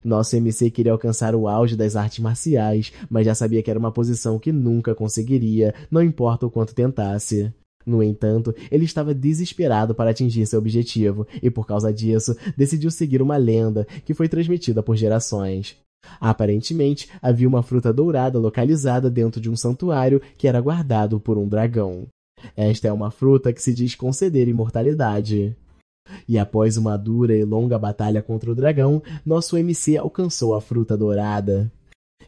Nosso MC queria alcançar o auge das artes marciais, mas já sabia que era uma posição que nunca conseguiria, não importa o quanto tentasse. No entanto, ele estava desesperado para atingir seu objetivo e, por causa disso, decidiu seguir uma lenda que foi transmitida por gerações. Aparentemente, havia uma fruta dourada localizada dentro de um santuário que era guardado por um dragão. Esta é uma fruta que se diz conceder imortalidade. E após uma dura e longa batalha contra o dragão, nosso MC alcançou a fruta dourada.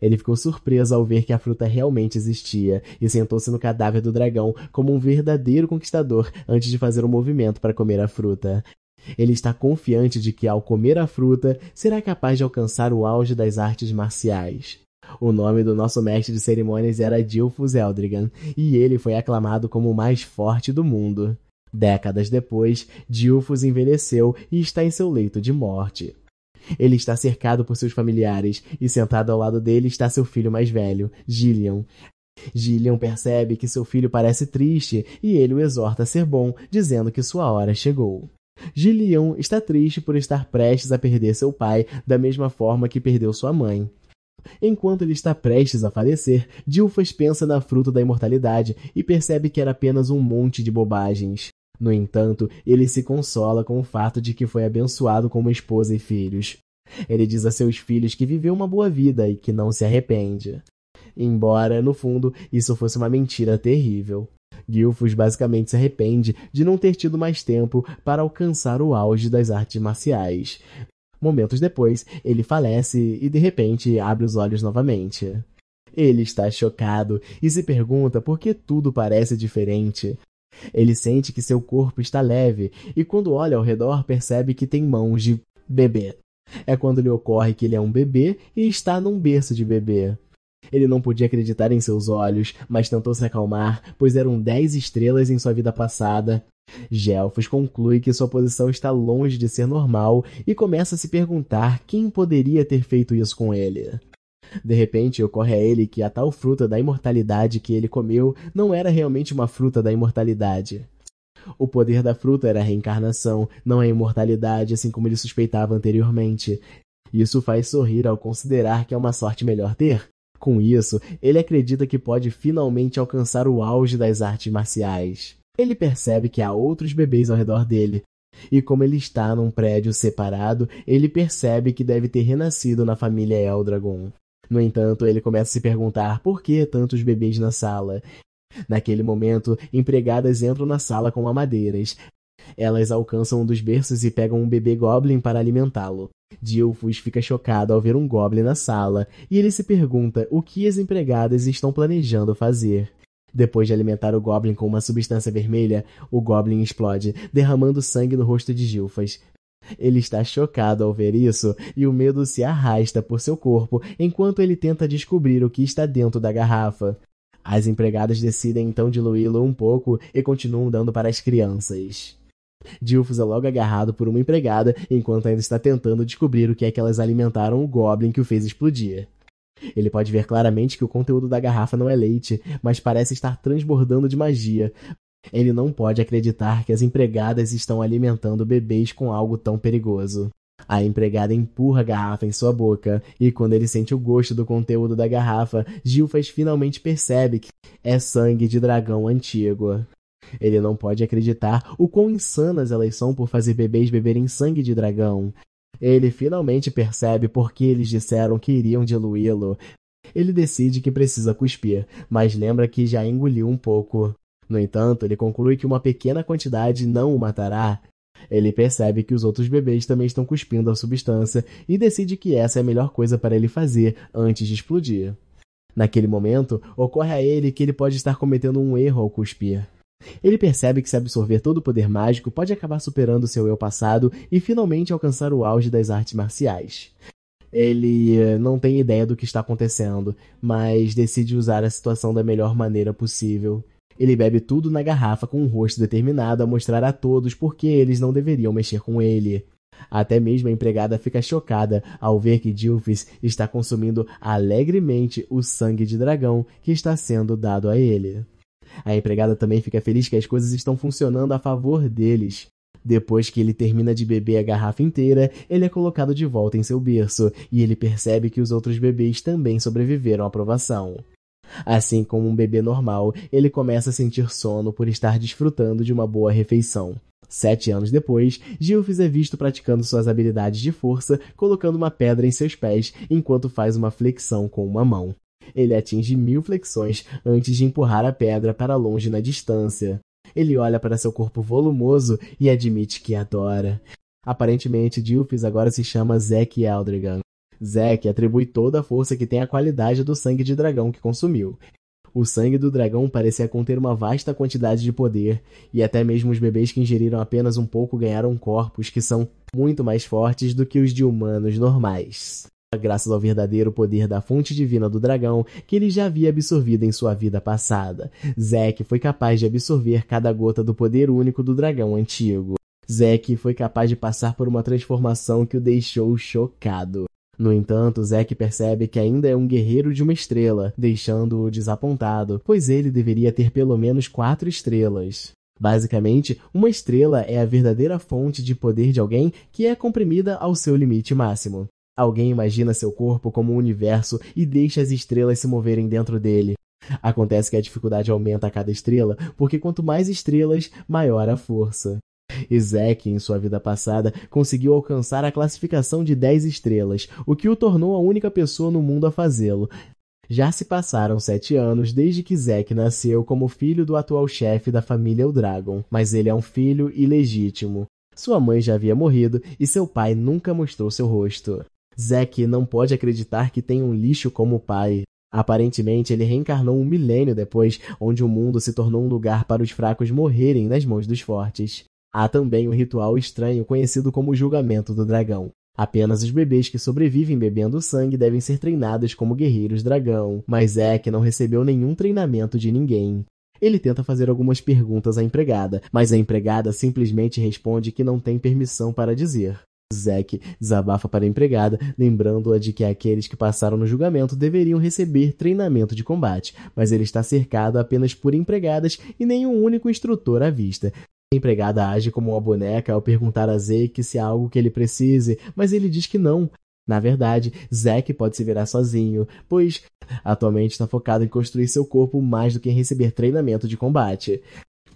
Ele ficou surpreso ao ver que a fruta realmente existia e sentou-se no cadáver do dragão como um verdadeiro conquistador antes de fazer um movimento para comer a fruta. Ele está confiante de que, ao comer a fruta, será capaz de alcançar o auge das artes marciais. O nome do nosso mestre de cerimônias era Dilfus Eldrigan, e ele foi aclamado como o mais forte do mundo. Décadas depois, Dilfus envelheceu e está em seu leito de morte. Ele está cercado por seus familiares, e sentado ao lado dele está seu filho mais velho, Gillian. Gillian percebe que seu filho parece triste, e ele o exorta a ser bom, dizendo que sua hora chegou. Gillian está triste por estar prestes a perder seu pai, da mesma forma que perdeu sua mãe. Enquanto ele está prestes a falecer, Dilfus pensa na fruta da imortalidade e percebe que era apenas um monte de bobagens. No entanto, ele se consola com o fato de que foi abençoado com uma esposa e filhos. Ele diz a seus filhos que viveu uma boa vida e que não se arrepende. Embora, no fundo, isso fosse uma mentira terrível. Dilfus basicamente se arrepende de não ter tido mais tempo para alcançar o auge das artes marciais. Momentos depois, ele falece e de repente abre os olhos novamente. Ele está chocado e se pergunta por que tudo parece diferente. Ele sente que seu corpo está leve e quando olha ao redor percebe que tem mãos de bebê. É quando lhe ocorre que ele é um bebê e está num berço de bebê. Ele não podia acreditar em seus olhos, mas tentou se acalmar, pois eram 10 estrelas em sua vida passada. Gelfos conclui que sua posição está longe de ser normal e começa a se perguntar quem poderia ter feito isso com ele. De repente, ocorre a ele que a tal fruta da imortalidade que ele comeu não era realmente uma fruta da imortalidade. O poder da fruta era a reencarnação, não a imortalidade, assim como ele suspeitava anteriormente. Isso faz sorrir ao considerar que é uma sorte melhor ter. Com isso, ele acredita que pode finalmente alcançar o auge das artes marciais. Ele percebe que há outros bebês ao redor dele. E como ele está num prédio separado, ele percebe que deve ter renascido na família Eldragon. No entanto, ele começa a se perguntar por que tantos bebês na sala. Naquele momento, empregadas entram na sala com mamadeiras. Elas alcançam um dos berços e pegam um bebê goblin para alimentá-lo. Dilfus fica chocado ao ver um goblin na sala, e ele se pergunta o que as empregadas estão planejando fazer. Depois de alimentar o goblin com uma substância vermelha, o goblin explode, derramando sangue no rosto de Dilfus. Ele está chocado ao ver isso, e o medo se arrasta por seu corpo enquanto ele tenta descobrir o que está dentro da garrafa. As empregadas decidem então diluí-lo um pouco e continuam dando para as crianças. Dilfus é logo agarrado por uma empregada enquanto ainda está tentando descobrir o que é que elas alimentaram o goblin que o fez explodir. Ele pode ver claramente que o conteúdo da garrafa não é leite, mas parece estar transbordando de magia. Ele não pode acreditar que as empregadas estão alimentando bebês com algo tão perigoso. A empregada empurra a garrafa em sua boca, e quando ele sente o gosto do conteúdo da garrafa, Dilfus finalmente percebe que é sangue de dragão antigo. Ele não pode acreditar o quão insanas elas são por fazer bebês beberem sangue de dragão. Ele finalmente percebe por que eles disseram que iriam diluí-lo. Ele decide que precisa cuspir, mas lembra que já engoliu um pouco. No entanto, ele conclui que uma pequena quantidade não o matará. Ele percebe que os outros bebês também estão cuspindo a substância e decide que essa é a melhor coisa para ele fazer antes de explodir. Naquele momento, ocorre a ele que ele pode estar cometendo um erro ao cuspir. Ele percebe que se absorver todo o poder mágico pode acabar superando seu eu passado e finalmente alcançar o auge das artes marciais. Ele não tem ideia do que está acontecendo, mas decide usar a situação da melhor maneira possível. Ele bebe tudo na garrafa com um rosto determinado a mostrar a todos por que eles não deveriam mexer com ele. Até mesmo a empregada fica chocada ao ver que Dilfus está consumindo alegremente o sangue de dragão que está sendo dado a ele. A empregada também fica feliz que as coisas estão funcionando a favor deles. Depois que ele termina de beber a garrafa inteira, ele é colocado de volta em seu berço, e ele percebe que os outros bebês também sobreviveram à provação. Assim como um bebê normal, ele começa a sentir sono por estar desfrutando de uma boa refeição. 7 anos depois, Gilfis é visto praticando suas habilidades de força, colocando uma pedra em seus pés enquanto faz uma flexão com uma mão. Ele atinge 1000 flexões antes de empurrar a pedra para longe na distância. Ele olha para seu corpo volumoso e admite que adora. Aparentemente, Gilfis agora se chama Zack Eldrigan. Zack atribui toda a força que tem à qualidade do sangue de dragão que consumiu. O sangue do dragão parecia conter uma vasta quantidade de poder, e até mesmo os bebês que ingeriram apenas um pouco ganharam corpos que são muito mais fortes do que os de humanos normais. Graças ao verdadeiro poder da fonte divina do dragão que ele já havia absorvido em sua vida passada, Zack foi capaz de absorver cada gota do poder único do dragão antigo. Zack foi capaz de passar por uma transformação que o deixou chocado. No entanto, Zack percebe que ainda é um guerreiro de uma estrela, deixando-o desapontado, pois ele deveria ter pelo menos 4 estrelas. Basicamente, uma estrela é a verdadeira fonte de poder de alguém que é comprimida ao seu limite máximo. Alguém imagina seu corpo como um universo e deixa as estrelas se moverem dentro dele. Acontece que a dificuldade aumenta a cada estrela, porque quanto mais estrelas, maior a força. E Zack, em sua vida passada, conseguiu alcançar a classificação de 10 estrelas, o que o tornou a única pessoa no mundo a fazê-lo. Já se passaram 7 anos desde que Zack nasceu como filho do atual chefe da família Eldragon, mas ele é um filho ilegítimo. Sua mãe já havia morrido e seu pai nunca mostrou seu rosto. Zack não pode acreditar que tem um lixo como pai. Aparentemente, ele reencarnou um milênio depois, onde o mundo se tornou um lugar para os fracos morrerem nas mãos dos fortes. Há também um ritual estranho conhecido como o julgamento do dragão. Apenas os bebês que sobrevivem bebendo sangue devem ser treinados como guerreiros dragão, mas Zack não recebeu nenhum treinamento de ninguém. Ele tenta fazer algumas perguntas à empregada, mas a empregada simplesmente responde que não tem permissão para dizer. Zack desabafa para a empregada, lembrando-a de que aqueles que passaram no julgamento deveriam receber treinamento de combate, mas ele está cercado apenas por empregadas e nenhum único instrutor à vista. A empregada age como uma boneca ao perguntar a Zack se há algo que ele precise, mas ele diz que não. Na verdade, Zack pode se virar sozinho, pois atualmente está focado em construir seu corpo mais do que em receber treinamento de combate.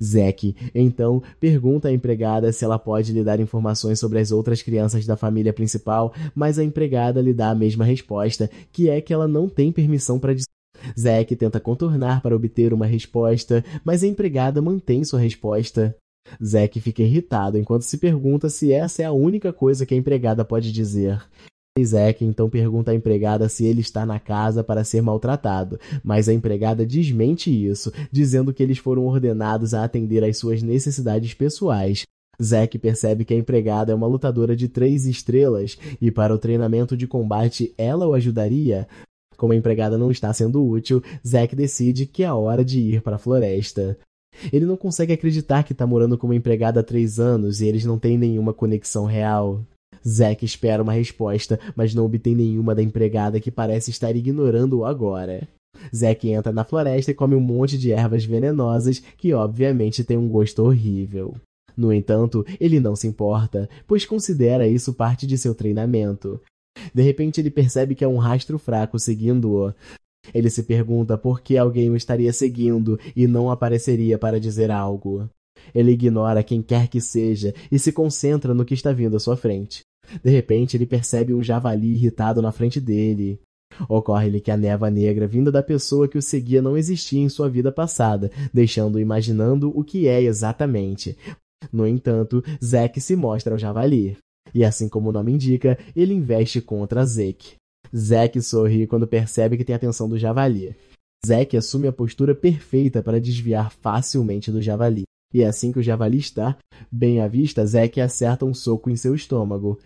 Zack, então, pergunta à empregada se ela pode lhe dar informações sobre as outras crianças da família principal, mas a empregada lhe dá a mesma resposta, que é que ela não tem permissão para dizer. Zack tenta contornar para obter uma resposta, mas a empregada mantém sua resposta. Zack fica irritado enquanto se pergunta se essa é a única coisa que a empregada pode dizer. Zack então pergunta à empregada se ele está na casa para ser maltratado, mas a empregada desmente isso, dizendo que eles foram ordenados a atender às suas necessidades pessoais. Zack percebe que a empregada é uma lutadora de 3 estrelas e para o treinamento de combate ela o ajudaria. Como a empregada não está sendo útil, Zack decide que é a hora de ir para a floresta. Ele não consegue acreditar que está morando com uma empregada há 3 anos e eles não têm nenhuma conexão real. Zack espera uma resposta, mas não obtém nenhuma da empregada que parece estar ignorando-o agora. Zack entra na floresta e come um monte de ervas venenosas que obviamente tem um gosto horrível. No entanto, ele não se importa, pois considera isso parte de seu treinamento. De repente ele percebe que há um rastro fraco seguindo-o. Ele se pergunta por que alguém o estaria seguindo e não apareceria para dizer algo. Ele ignora quem quer que seja e se concentra no que está vindo à sua frente. De repente, ele percebe um javali irritado na frente dele. Ocorre-lhe que a névoa negra vinda da pessoa que o seguia não existia em sua vida passada, deixando-o imaginando o que é exatamente. No entanto, Zack se mostra ao javali. E assim como o nome indica, ele investe contra Zack. Zack sorri quando percebe que tem a atenção do javali. Zack assume a postura perfeita para desviar facilmente do javali. E assim que o javali está bem à vista, Zack acerta um soco em seu estômago.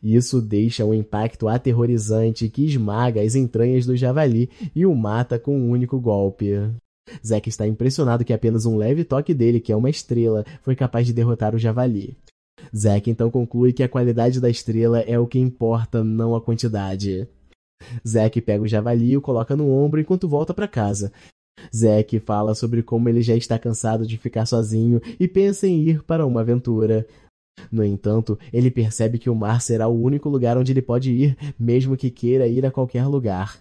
Isso deixa um impacto aterrorizante que esmaga as entranhas do javali e o mata com um único golpe. Zack está impressionado que apenas um leve toque dele, que é uma estrela, foi capaz de derrotar o javali. Zack então conclui que a qualidade da estrela é o que importa, não a quantidade. Zack pega o javali e o coloca no ombro enquanto volta para casa. Zack fala sobre como ele já está cansado de ficar sozinho e pensa em ir para uma aventura. No entanto, ele percebe que o mar será o único lugar onde ele pode ir, mesmo que queira ir a qualquer lugar.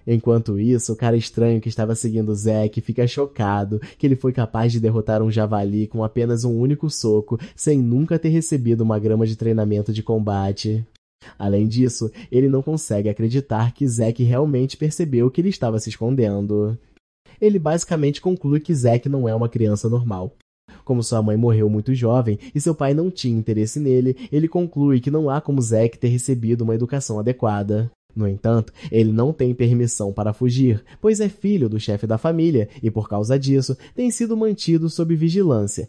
Enquanto isso, o cara estranho que estava seguindo Zack fica chocado que ele foi capaz de derrotar um javali com apenas um único soco, sem nunca ter recebido uma grama de treinamento de combate. Além disso, ele não consegue acreditar que Zack realmente percebeu que ele estava se escondendo. Ele basicamente conclui que Zack não é uma criança normal. Como sua mãe morreu muito jovem e seu pai não tinha interesse nele, ele conclui que não há como Zack ter recebido uma educação adequada. No entanto, ele não tem permissão para fugir, pois é filho do chefe da família e, por causa disso, tem sido mantido sob vigilância.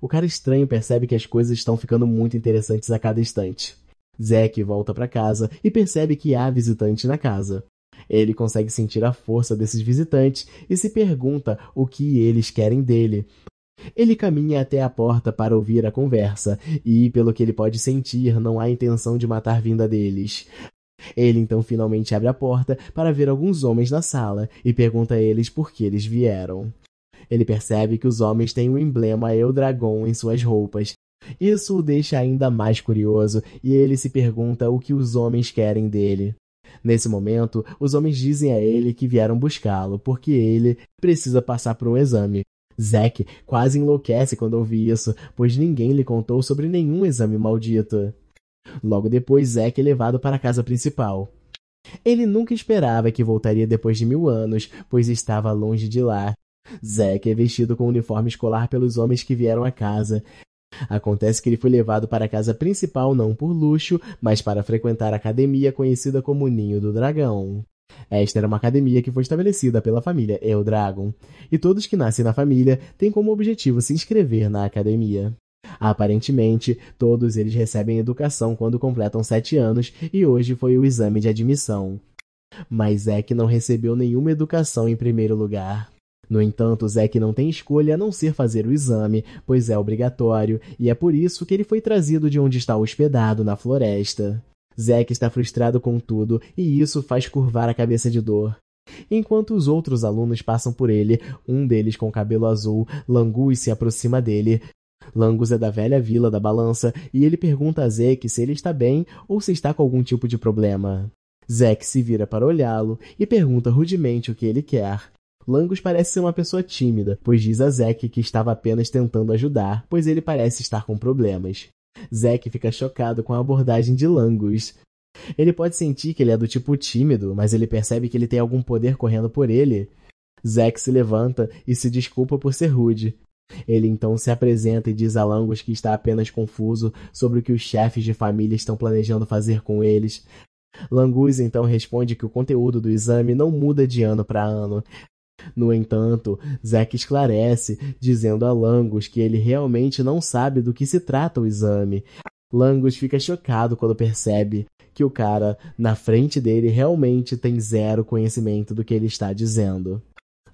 O cara estranho percebe que as coisas estão ficando muito interessantes a cada instante. Zack volta para casa e percebe que há visitantes na casa. Ele consegue sentir a força desses visitantes e se pergunta o que eles querem dele. Ele caminha até a porta para ouvir a conversa e, pelo que ele pode sentir, não há intenção de matar vinda deles. Ele então finalmente abre a porta para ver alguns homens na sala e pergunta a eles por que eles vieram. Ele percebe que os homens têm o emblema Eldragon em suas roupas. Isso o deixa ainda mais curioso e ele se pergunta o que os homens querem dele. Nesse momento, os homens dizem a ele que vieram buscá-lo porque ele precisa passar por um exame. Zack quase enlouquece quando ouve isso, pois ninguém lhe contou sobre nenhum exame maldito. Logo depois, Zack é levado para a casa principal. Ele nunca esperava que voltaria depois de 1000 anos, pois estava longe de lá. Zack é vestido com um uniforme escolar pelos homens que vieram à casa. Acontece que ele foi levado para a casa principal não por luxo, mas para frequentar a academia conhecida como Ninho do Dragão. Esta era uma academia que foi estabelecida pela família Eldragon, e todos que nascem na família têm como objetivo se inscrever na academia. Aparentemente, todos eles recebem educação quando completam 7 anos e hoje foi o exame de admissão. Mas Zack não recebeu nenhuma educação em primeiro lugar. No entanto, Zack não tem escolha a não ser fazer o exame, pois é obrigatório, e é por isso que ele foi trazido de onde está hospedado, na floresta. Zack está frustrado com tudo, e isso faz curvar a cabeça de dor. Enquanto os outros alunos passam por ele, um deles com cabelo azul, Langus se aproxima dele. Langus é da velha vila da balança, e ele pergunta a Zack se ele está bem ou se está com algum tipo de problema. Zack se vira para olhá-lo e pergunta rudemente o que ele quer. Langus parece ser uma pessoa tímida, pois diz a Zack que estava apenas tentando ajudar, pois ele parece estar com problemas. Zack fica chocado com a abordagem de Langus. Ele pode sentir que ele é do tipo tímido, mas ele percebe que ele tem algum poder correndo por ele. Zack se levanta e se desculpa por ser rude. Ele então se apresenta e diz a Langus que está apenas confuso sobre o que os chefes de família estão planejando fazer com eles. Langus então responde que o conteúdo do exame não muda de ano para ano. No entanto, Zack esclarece, dizendo a Langus que ele realmente não sabe do que se trata o exame. Langus fica chocado quando percebe que o cara na frente dele realmente tem zero conhecimento do que ele está dizendo.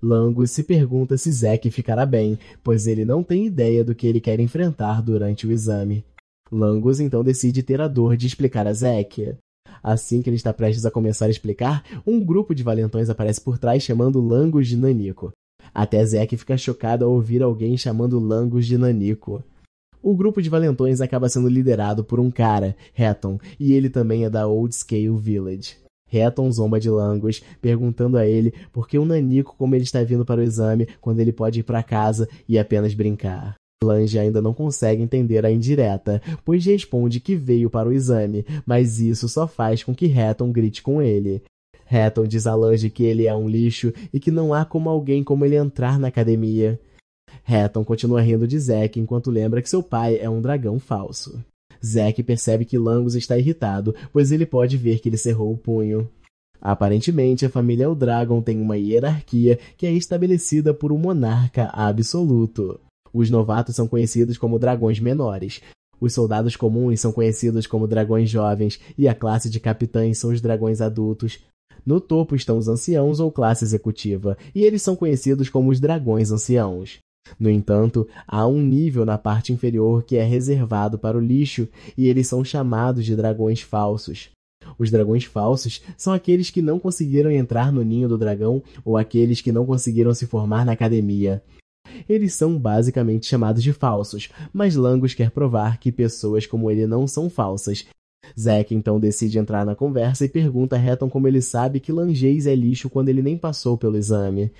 Langus se pergunta se Zack ficará bem, pois ele não tem ideia do que ele quer enfrentar durante o exame. Langus então decide ter a dor de explicar a Zack. Assim que ele está prestes a começar a explicar, um grupo de valentões aparece por trás chamando Langus de Nanico. Até Zack fica chocado ao ouvir alguém chamando Langus de Nanico. O grupo de valentões acaba sendo liderado por um cara, Hatton, e ele também é da Old Scale Village. Hatton zomba de Langus, perguntando a ele por que o Nanico como ele está vindo para o exame quando ele pode ir para casa e apenas brincar. Lange ainda não consegue entender a indireta, pois responde que veio para o exame, mas isso só faz com que Hatton grite com ele. Hatton diz a Lange que ele é um lixo e que não há como alguém como ele entrar na academia. Hatton continua rindo de Zack enquanto lembra que seu pai é um dragão falso. Zack percebe que Langus está irritado, pois ele pode ver que ele cerrou o punho. Aparentemente, a família Eldragon tem uma hierarquia que é estabelecida por um monarca absoluto. Os novatos são conhecidos como dragões menores. Os soldados comuns são conhecidos como dragões jovens e a classe de capitães são os dragões adultos. No topo estão os anciãos ou classe executiva, e eles são conhecidos como os dragões anciãos. No entanto, há um nível na parte inferior que é reservado para o lixo, e eles são chamados de dragões falsos. Os dragões falsos são aqueles que não conseguiram entrar no ninho do dragão ou aqueles que não conseguiram se formar na academia. Eles são basicamente chamados de falsos, mas Langus quer provar que pessoas como ele não são falsas. Zack então decide entrar na conversa e pergunta a Hatton como ele sabe que Langês é lixo quando ele nem passou pelo exame.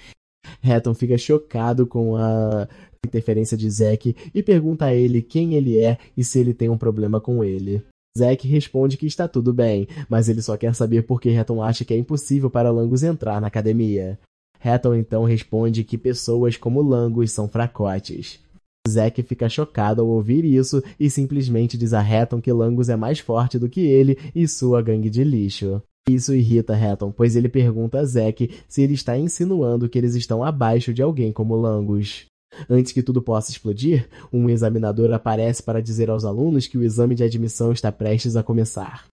Hatton fica chocado com a interferência de Zack e pergunta a ele quem ele é e se ele tem um problema com ele. Zack responde que está tudo bem, mas ele só quer saber por que Hatton acha que é impossível para Langus entrar na academia. Hatton então responde que pessoas como Langus são fracotes. Zack fica chocado ao ouvir isso e simplesmente diz a Hatton que Langus é mais forte do que ele e sua gangue de lixo. Isso irrita Hatton, pois ele pergunta a Zack se ele está insinuando que eles estão abaixo de alguém como Langus. Antes que tudo possa explodir, um examinador aparece para dizer aos alunos que o exame de admissão está prestes a começar.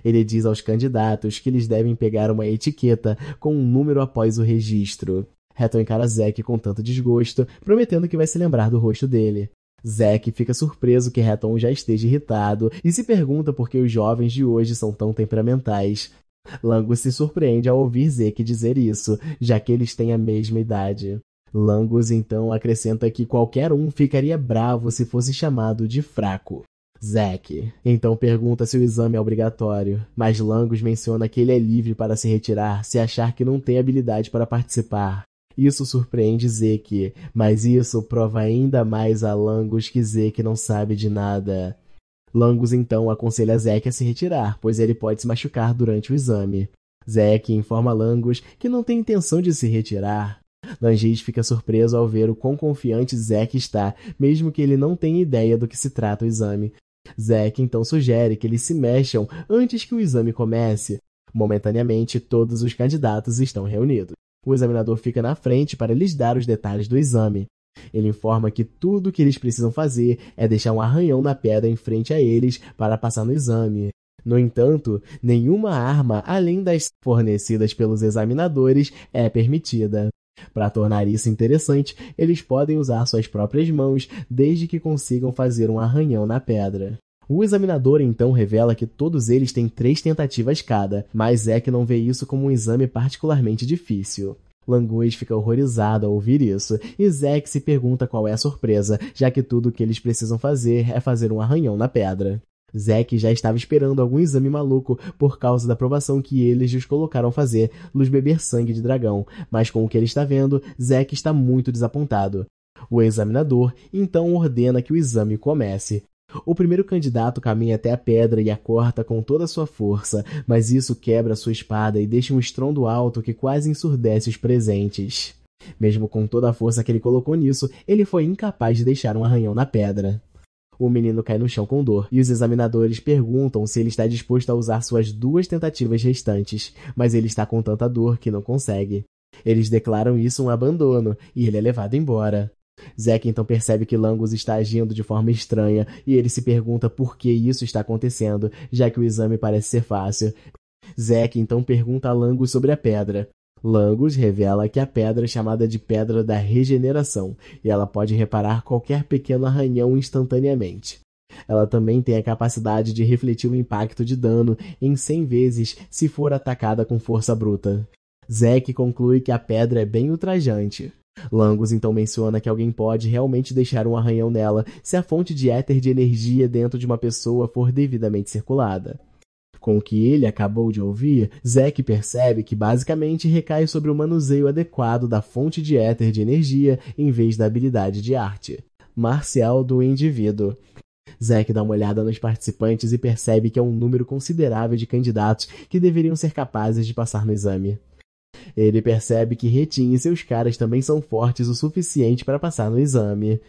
Ele diz aos candidatos que eles devem pegar uma etiqueta com um número após o registro. Hatton encara Zack com tanto desgosto, prometendo que vai se lembrar do rosto dele. Zack fica surpreso que Hatton já esteja irritado e se pergunta por que os jovens de hoje são tão temperamentais. Langus se surpreende ao ouvir Zack dizer isso, já que eles têm a mesma idade. Langus então acrescenta que qualquer um ficaria bravo se fosse chamado de fraco. Zack então pergunta se o exame é obrigatório, mas Langus menciona que ele é livre para se retirar se achar que não tem habilidade para participar. Isso surpreende Zack, mas isso prova ainda mais a Langus que Zack não sabe de nada. Langus então aconselha Zack a se retirar, pois ele pode se machucar durante o exame. Zack informa Langus que não tem intenção de se retirar. Langês fica surpreso ao ver o quão confiante Zack está, mesmo que ele não tenha ideia do que se trata o exame. Zack então sugere que eles se mexam antes que o exame comece. Momentaneamente, todos os candidatos estão reunidos. O examinador fica na frente para lhes dar os detalhes do exame. Ele informa que tudo o que eles precisam fazer é deixar um arranhão na pedra em frente a eles para passar no exame. No entanto, nenhuma arma além das fornecidas pelos examinadores é permitida. Para tornar isso interessante, eles podem usar suas próprias mãos desde que consigam fazer um arranhão na pedra. O examinador então revela que todos eles têm 3 tentativas cada, mas Zack não vê isso como um exame particularmente difícil. Langus fica horrorizado ao ouvir isso, e Zack se pergunta qual é a surpresa, já que tudo o que eles precisam fazer é fazer um arranhão na pedra. Zack já estava esperando algum exame maluco por causa da provação que eles lhes colocaram fazer nos beber sangue de dragão, mas com o que ele está vendo, Zack está muito desapontado. O examinador então ordena que o exame comece. O primeiro candidato caminha até a pedra e a corta com toda a sua força, mas isso quebra sua espada e deixa um estrondo alto que quase ensurdece os presentes. Mesmo com toda a força que ele colocou nisso, ele foi incapaz de deixar um arranhão na pedra. O menino cai no chão com dor, e os examinadores perguntam se ele está disposto a usar suas 2 tentativas restantes, mas ele está com tanta dor que não consegue. Eles declaram isso um abandono, e ele é levado embora. Zack então percebe que Langus está agindo de forma estranha, e ele se pergunta por que isso está acontecendo, já que o exame parece ser fácil. Zack então pergunta a Langus sobre a pedra. Langus revela que a pedra é chamada de Pedra da Regeneração, e ela pode reparar qualquer pequeno arranhão instantaneamente. Ela também tem a capacidade de refletir o impacto de dano em 100 vezes se for atacada com força bruta. Zack conclui que a pedra é bem ultrajante. Langus então menciona que alguém pode realmente deixar um arranhão nela se a fonte de éter de energia dentro de uma pessoa for devidamente circulada. Com o que ele acabou de ouvir, Zack percebe que basicamente recai sobre o manuseio adequado da fonte de éter de energia em vez da habilidade de arte marcial do indivíduo. Zack dá uma olhada nos participantes e percebe que é um número considerável de candidatos que deveriam ser capazes de passar no exame. Ele percebe que Retin e seus caras também são fortes o suficiente para passar no exame.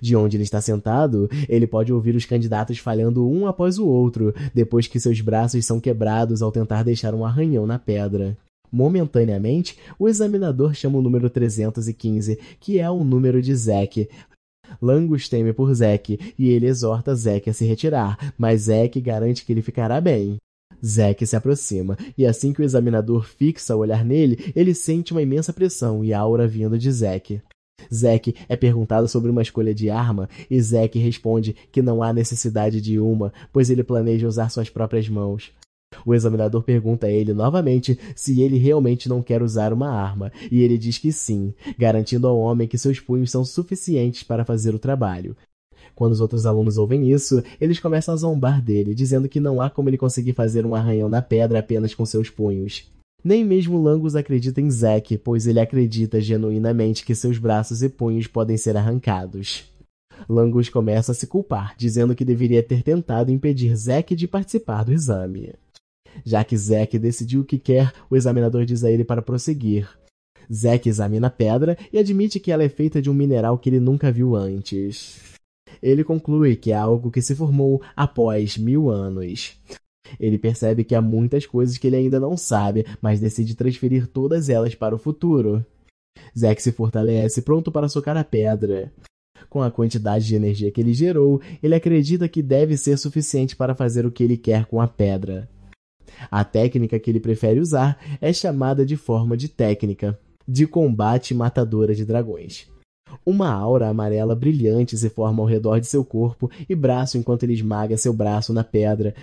De onde ele está sentado, ele pode ouvir os candidatos falhando um após o outro, depois que seus braços são quebrados ao tentar deixar um arranhão na pedra. Momentaneamente, o examinador chama o número 315, que é o número de Zack. Langus teme por Zack, e ele exorta Zack a se retirar, mas Zack garante que ele ficará bem. Zack se aproxima, e assim que o examinador fixa o olhar nele, ele sente uma imensa pressão e aura vindo de Zack. Zack é perguntado sobre uma escolha de arma, e Zack responde que não há necessidade de uma, pois ele planeja usar suas próprias mãos. O examinador pergunta a ele novamente se ele realmente não quer usar uma arma, e ele diz que sim, garantindo ao homem que seus punhos são suficientes para fazer o trabalho. Quando os outros alunos ouvem isso, eles começam a zombar dele, dizendo que não há como ele conseguir fazer um arranhão na pedra apenas com seus punhos. Nem mesmo Langus acredita em Zack, pois ele acredita genuinamente que seus braços e punhos podem ser arrancados. Langus começa a se culpar, dizendo que deveria ter tentado impedir Zack de participar do exame. Já que Zack decidiu o que quer, o examinador diz a ele para prosseguir. Zack examina a pedra e admite que ela é feita de um mineral que ele nunca viu antes. Ele conclui que é algo que se formou após 1000 anos. Ele percebe que há muitas coisas que ele ainda não sabe, mas decide transferir todas elas para o futuro. Zack se fortalece, pronto para socar a pedra. Com a quantidade de energia que ele gerou, ele acredita que deve ser suficiente para fazer o que ele quer com a pedra. A técnica que ele prefere usar é chamada de forma de técnica de combate matadora de dragões. Uma aura amarela brilhante se forma ao redor de seu corpo e braço enquanto ele esmaga seu braço na pedra.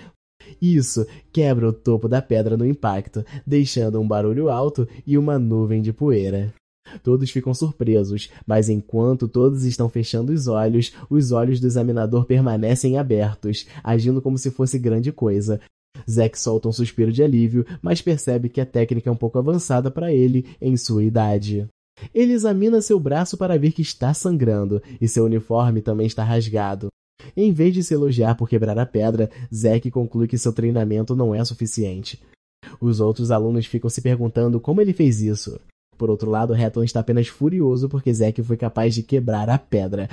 Isso quebra o topo da pedra no impacto, deixando um barulho alto e uma nuvem de poeira. Todos ficam surpresos, mas enquanto todos estão fechando os olhos do examinador permanecem abertos, agindo como se fosse grande coisa. Zack solta um suspiro de alívio, mas percebe que a técnica é um pouco avançada para ele em sua idade. Ele examina seu braço para ver que está sangrando, e seu uniforme também está rasgado. Em vez de se elogiar por quebrar a pedra, Zack conclui que seu treinamento não é suficiente. Os outros alunos ficam se perguntando como ele fez isso. Por outro lado, Hatton está apenas furioso porque Zack foi capaz de quebrar a pedra.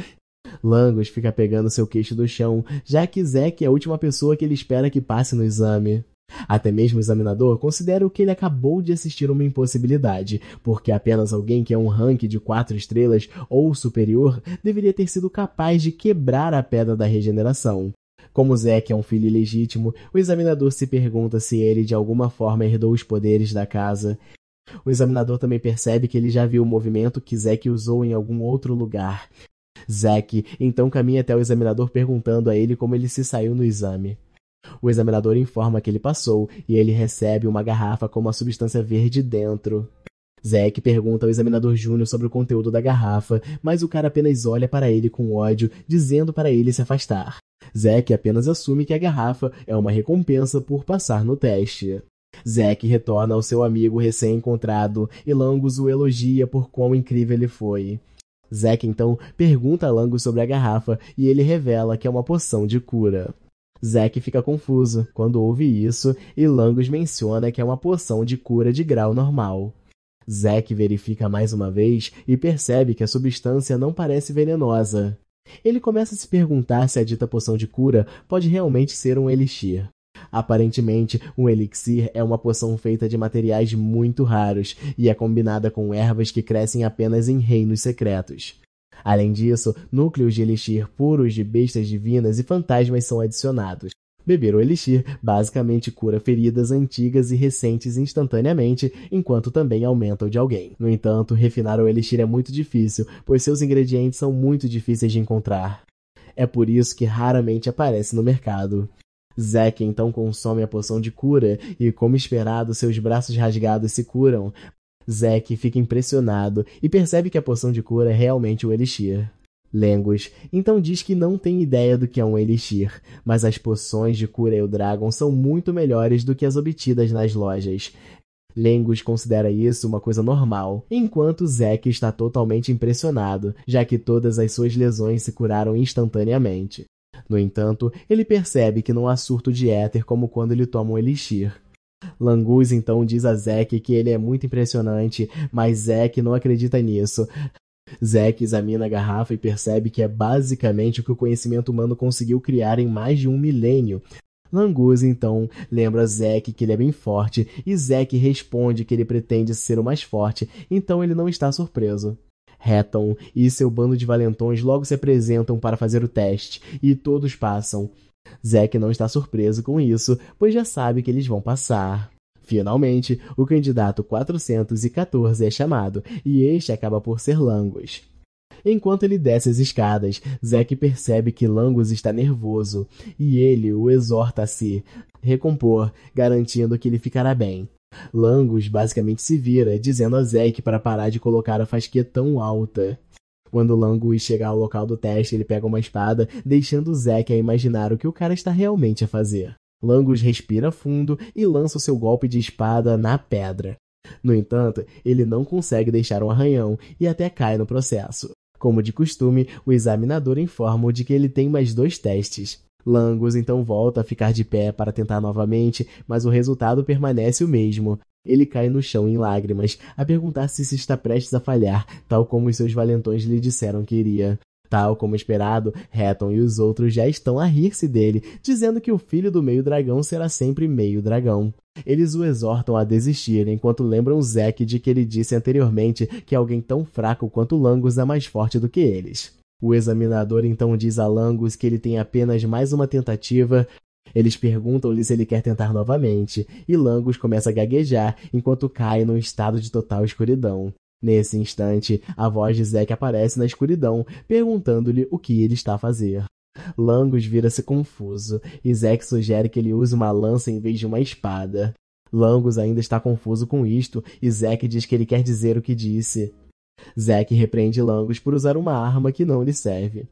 Langus fica pegando seu queixo do chão, já que Zack é a última pessoa que ele espera que passe no exame. Até mesmo o examinador considera que ele acabou de assistir uma impossibilidade, porque apenas alguém que é um rank de 4 estrelas ou superior deveria ter sido capaz de quebrar a pedra da regeneração. Como Zack é um filho ilegítimo, o examinador se pergunta se ele de alguma forma herdou os poderes da casa. O examinador também percebe que ele já viu o movimento que Zack usou em algum outro lugar. Zack então caminha até o examinador perguntando a ele como ele se saiu no exame. O examinador informa que ele passou e ele recebe uma garrafa com uma substância verde dentro. Zack pergunta ao examinador júnior sobre o conteúdo da garrafa, mas o cara apenas olha para ele com ódio, dizendo para ele se afastar. Zack apenas assume que a garrafa é uma recompensa por passar no teste. Zack retorna ao seu amigo recém-encontrado e Langus o elogia por quão incrível ele foi. Zack então pergunta a Langus sobre a garrafa e ele revela que é uma poção de cura. Zack fica confuso quando ouve isso e Langus menciona que é uma poção de cura de grau normal. Zack verifica mais uma vez e percebe que a substância não parece venenosa. Ele começa a se perguntar se a dita poção de cura pode realmente ser um elixir. Aparentemente, um elixir é uma poção feita de materiais muito raros e é combinada com ervas que crescem apenas em reinos secretos. Além disso, núcleos de elixir puros de bestas divinas e fantasmas são adicionados. Beber o elixir basicamente cura feridas antigas e recentes instantaneamente, enquanto também aumenta o de alguém. No entanto, refinar o elixir é muito difícil, pois seus ingredientes são muito difíceis de encontrar. É por isso que raramente aparece no mercado. Zack então consome a poção de cura e, como esperado, seus braços rasgados se curam. Zack fica impressionado e percebe que a poção de cura é realmente o elixir. Langus então diz que não tem ideia do que é um elixir, mas as poções de cura Eldragon são muito melhores do que as obtidas nas lojas. Langus considera isso uma coisa normal, enquanto Zack está totalmente impressionado, já que todas as suas lesões se curaram instantaneamente. No entanto, ele percebe que não há surto de éter como quando ele toma um elixir. Langus então diz a Zack que ele é muito impressionante, mas Zack não acredita nisso. Zack examina a garrafa e percebe que é basicamente o que o conhecimento humano conseguiu criar em mais de 1 milênio. Langus então lembra Zack que ele é bem forte e Zack responde que ele pretende ser o mais forte, então ele não está surpreso. Hatton e seu bando de valentões logo se apresentam para fazer o teste, e todos passam. Zack não está surpreso com isso, pois já sabe que eles vão passar. Finalmente, o candidato 414 é chamado, e este acaba por ser Langus. Enquanto ele desce as escadas, Zack percebe que Langus está nervoso, e ele o exorta a se recompor, garantindo que ele ficará bem. Langus basicamente se vira, dizendo a Zack para parar de colocar a fasquia tão alta. Quando Langus chega ao local do teste, ele pega uma espada, deixando Zack a imaginar o que o cara está realmente a fazer. Langus respira fundo e lança o seu golpe de espada na pedra. No entanto, ele não consegue deixar um arranhão e até cai no processo. Como de costume, o examinador informa-o de que ele tem mais 2 testes. Langus então volta a ficar de pé para tentar novamente, mas o resultado permanece o mesmo. Ele cai no chão em lágrimas, a perguntar se está prestes a falhar, tal como os seus valentões lhe disseram que iria. Tal como esperado, Hatton e os outros já estão a rir-se dele, dizendo que o filho do meio-dragão será sempre meio-dragão. Eles o exortam a desistir, enquanto lembram Zack de que ele disse anteriormente que alguém tão fraco quanto Langus é mais forte do que eles. O examinador então diz a Langus que ele tem apenas mais uma tentativa. Eles perguntam-lhe se ele quer tentar novamente, e Langus começa a gaguejar enquanto cai num estado de total escuridão. Nesse instante, a voz de Zack aparece na escuridão, perguntando-lhe o que ele está a fazer. Langus vira-se confuso, e Zack sugere que ele use uma lança em vez de uma espada. Langus ainda está confuso com isto, e Zack diz que ele quer dizer o que disse. Zack repreende Langus por usar uma arma que não lhe serve.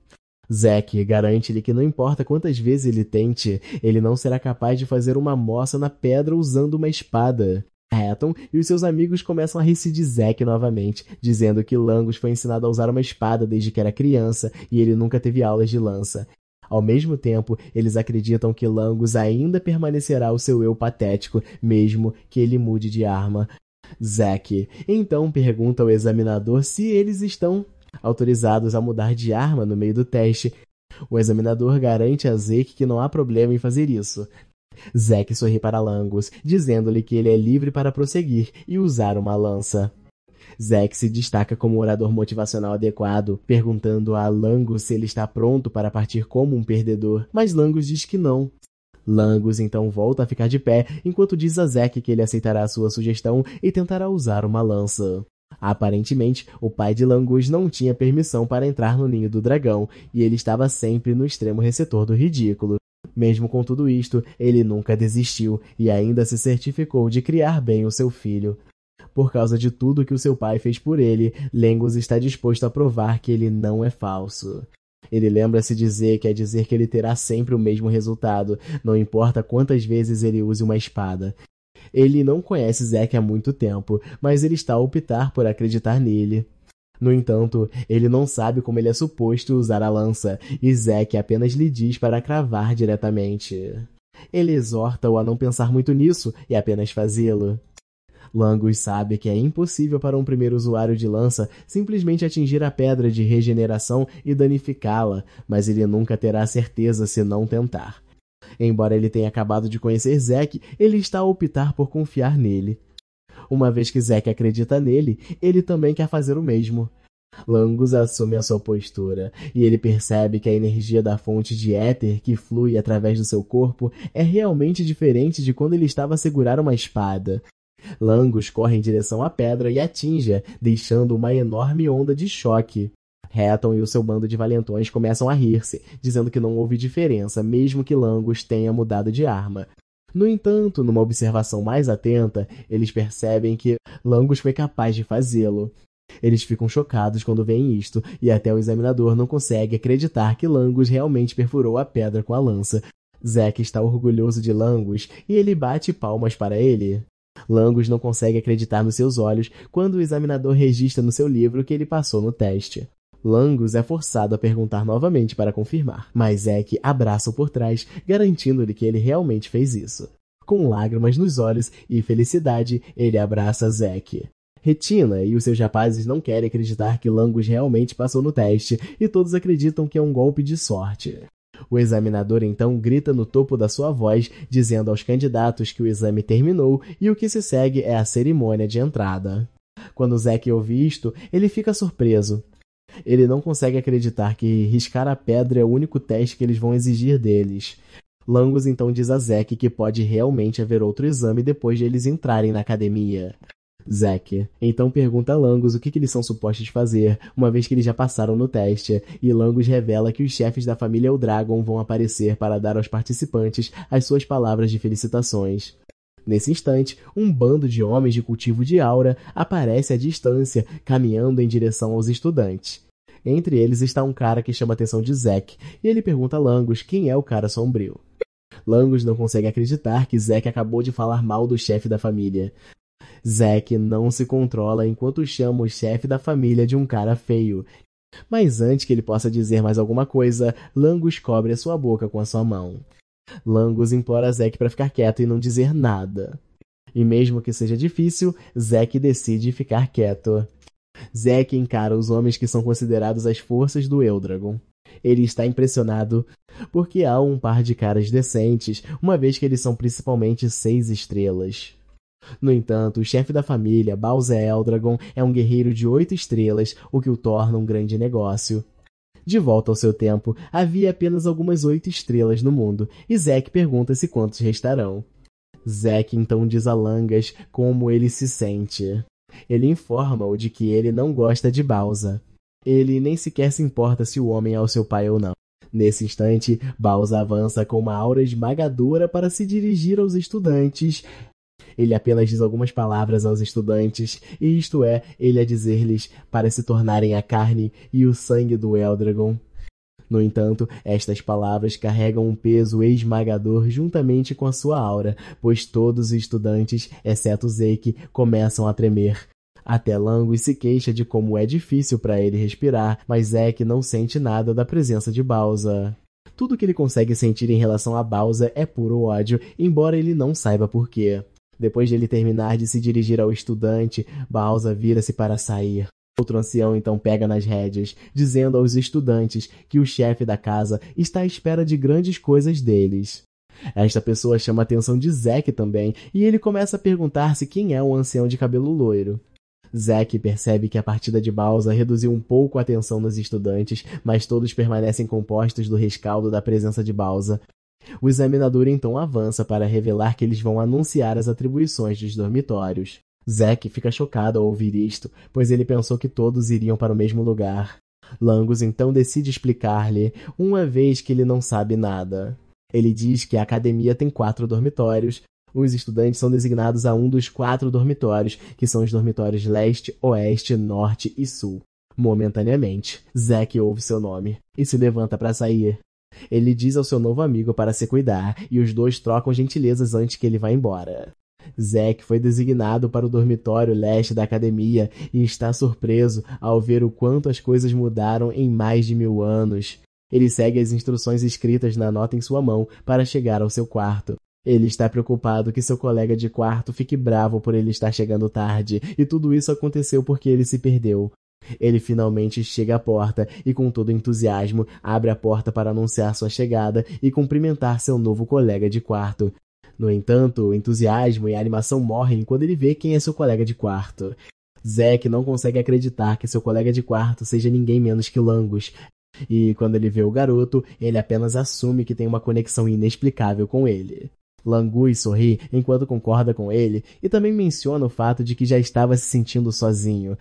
Zack garante-lhe que não importa quantas vezes ele tente, ele não será capaz de fazer uma moça na pedra usando uma espada. Hatton e os seus amigos começam a rir-se de Zack novamente, dizendo que Langus foi ensinado a usar uma espada desde que era criança e ele nunca teve aulas de lança. Ao mesmo tempo, eles acreditam que Langus ainda permanecerá o seu eu patético, mesmo que ele mude de arma. Zack então pergunta ao examinador se eles estão autorizados a mudar de arma no meio do teste. O examinador garante a Zack que não há problema em fazer isso. Zack sorri para Langus, dizendo-lhe que ele é livre para prosseguir e usar uma lança. Zack se destaca como um orador motivacional adequado, perguntando a Langus se ele está pronto para partir como um perdedor, mas Langus diz que não. Langus então volta a ficar de pé, enquanto diz a Zack que ele aceitará a sua sugestão e tentará usar uma lança. Aparentemente, o pai de Langus não tinha permissão para entrar no ninho do dragão, e ele estava sempre no extremo receptor do ridículo. Mesmo com tudo isto, ele nunca desistiu e ainda se certificou de criar bem o seu filho. Por causa de tudo que o seu pai fez por ele, Langus está disposto a provar que ele não é falso. Ele lembra-se dizer que ele terá sempre o mesmo resultado, não importa quantas vezes ele use uma espada. Ele não conhece Zack há muito tempo, mas ele está a optar por acreditar nele. No entanto, ele não sabe como ele é suposto usar a lança, e Zack apenas lhe diz para cravar diretamente. Ele exorta-o a não pensar muito nisso e apenas fazê-lo. Langus sabe que é impossível para um primeiro usuário de lança simplesmente atingir a pedra de regeneração e danificá-la, mas ele nunca terá certeza se não tentar. Embora ele tenha acabado de conhecer Zack, ele está a optar por confiar nele. Uma vez que Zack acredita nele, ele também quer fazer o mesmo. Langus assume a sua postura, e ele percebe que a energia da fonte de éter que flui através do seu corpo é realmente diferente de quando ele estava a segurar uma espada. Langus corre em direção à pedra e atinge-a, deixando uma enorme onda de choque. Hatton e o seu bando de valentões começam a rir-se, dizendo que não houve diferença, mesmo que Langus tenha mudado de arma. No entanto, numa observação mais atenta, eles percebem que Langus foi capaz de fazê-lo. Eles ficam chocados quando veem isto, e até o examinador não consegue acreditar que Langus realmente perfurou a pedra com a lança. Zack está orgulhoso de Langus, e ele bate palmas para ele. Langus não consegue acreditar nos seus olhos quando o examinador registra no seu livro que ele passou no teste. Langus é forçado a perguntar novamente para confirmar, mas Zack abraça-o por trás, garantindo-lhe que ele realmente fez isso. Com lágrimas nos olhos e felicidade, ele abraça Zack. Retina e os seus rapazes não querem acreditar que Langus realmente passou no teste, e todos acreditam que é um golpe de sorte. O examinador então grita no topo da sua voz, dizendo aos candidatos que o exame terminou e o que se segue é a cerimônia de entrada. Quando Zack ouve isto, ele fica surpreso. Ele não consegue acreditar que riscar a pedra é o único teste que eles vão exigir deles. Langus então diz a Zack que pode realmente haver outro exame depois de eles entrarem na academia. Zack então pergunta a Langus o que eles são supostos fazer, uma vez que eles já passaram no teste, e Langus revela que os chefes da família Eldragon vão aparecer para dar aos participantes as suas palavras de felicitações. Nesse instante, um bando de homens de cultivo de aura aparece à distância, caminhando em direção aos estudantes. Entre eles está um cara que chama a atenção de Zack, e ele pergunta a Langus quem é o cara sombrio. Langus não consegue acreditar que Zack acabou de falar mal do chefe da família. Zack não se controla enquanto chama o chefe da família de um cara feio. Mas antes que ele possa dizer mais alguma coisa, Langus cobre a sua boca com a sua mão. Langus implora a Zack para ficar quieto e não dizer nada. E mesmo que seja difícil, Zack decide ficar quieto. Zack encara os homens que são considerados as forças do Eldragon. Ele está impressionado porque há um par de caras decentes, uma vez que eles são principalmente 6 estrelas. No entanto, o chefe da família, Bowser Eldragon, é um guerreiro de 8 estrelas, o que o torna um grande negócio. De volta ao seu tempo, havia apenas algumas 8 estrelas no mundo, e Zack pergunta-se quantos restarão. Zack então diz a Langus como ele se sente. Ele informa-o de que ele não gosta de Bowser. Ele nem sequer se importa se o homem é o seu pai ou não. Nesse instante, Bowser avança com uma aura esmagadora para se dirigir aos estudantes. Ele apenas diz algumas palavras aos estudantes, e isto é, ele a dizer-lhes para se tornarem a carne e o sangue do Eldragon. No entanto, estas palavras carregam um peso esmagador juntamente com a sua aura, pois todos os estudantes, exceto Zack, começam a tremer. Até Langus se queixa de como é difícil para ele respirar, mas Zack não sente nada da presença de Bowser. Tudo que ele consegue sentir em relação a Bowser é puro ódio, embora ele não saiba por quê. Depois de ele terminar de se dirigir ao estudante, Bowser vira-se para sair. Outro ancião então pega nas rédeas, dizendo aos estudantes que o chefe da casa está à espera de grandes coisas deles. Esta pessoa chama a atenção de Zack também, e ele começa a perguntar-se quem é o ancião de cabelo loiro. Zack percebe que a partida de Bowser reduziu um pouco a atenção dos estudantes, mas todos permanecem compostos do rescaldo da presença de Bowser. O examinador então avança para revelar que eles vão anunciar as atribuições dos dormitórios. Zack fica chocado ao ouvir isto, pois ele pensou que todos iriam para o mesmo lugar. Langus então decide explicar-lhe, uma vez que ele não sabe nada. Ele diz que a academia tem 4 dormitórios. Os estudantes são designados a um dos 4 dormitórios, que são os dormitórios leste, oeste, norte e sul. Momentaneamente, Zack ouve seu nome e se levanta para sair. Ele diz ao seu novo amigo para se cuidar, e os dois trocam gentilezas antes que ele vá embora. Zack foi designado para o dormitório leste da academia e está surpreso ao ver o quanto as coisas mudaram em mais de 1000 anos. Ele segue as instruções escritas na nota em sua mão para chegar ao seu quarto. Ele está preocupado que seu colega de quarto fique bravo por ele estar chegando tarde, e tudo isso aconteceu porque ele se perdeu. Ele finalmente chega à porta e, com todo entusiasmo, abre a porta para anunciar sua chegada e cumprimentar seu novo colega de quarto. No entanto, o entusiasmo e a animação morrem quando ele vê quem é seu colega de quarto. Zack não consegue acreditar que seu colega de quarto seja ninguém menos que Langus. E quando ele vê o garoto, ele apenas assume que tem uma conexão inexplicável com ele. Langus sorri enquanto concorda com ele e também menciona o fato de que já estava se sentindo sozinho.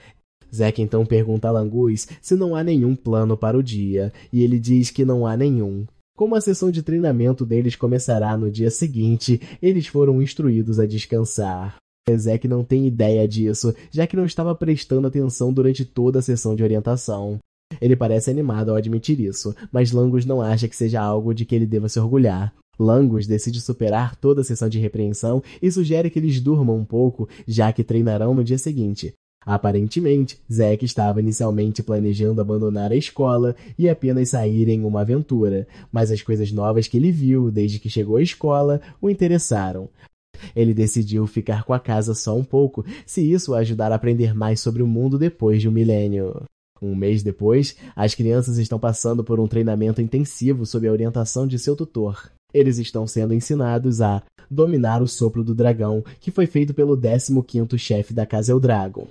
Zack então pergunta a Langus se não há nenhum plano para o dia, e ele diz que não há nenhum. Como a sessão de treinamento deles começará no dia seguinte, eles foram instruídos a descansar. Zack não tem ideia disso, já que não estava prestando atenção durante toda a sessão de orientação. Ele parece animado ao admitir isso, mas Langus não acha que seja algo de que ele deva se orgulhar. Langus decide superar toda a sessão de repreensão e sugere que eles durmam um pouco, já que treinarão no dia seguinte. Aparentemente, Zack estava inicialmente planejando abandonar a escola e apenas sair em uma aventura, mas as coisas novas que ele viu desde que chegou à escola o interessaram. Ele decidiu ficar com a casa só um pouco, se isso o ajudar a aprender mais sobre o mundo depois de um milênio. Um mês depois, as crianças estão passando por um treinamento intensivo sob a orientação de seu tutor. Eles estão sendo ensinados a dominar o sopro do dragão, que foi feito pelo 15º chefe da Casa Eldragon.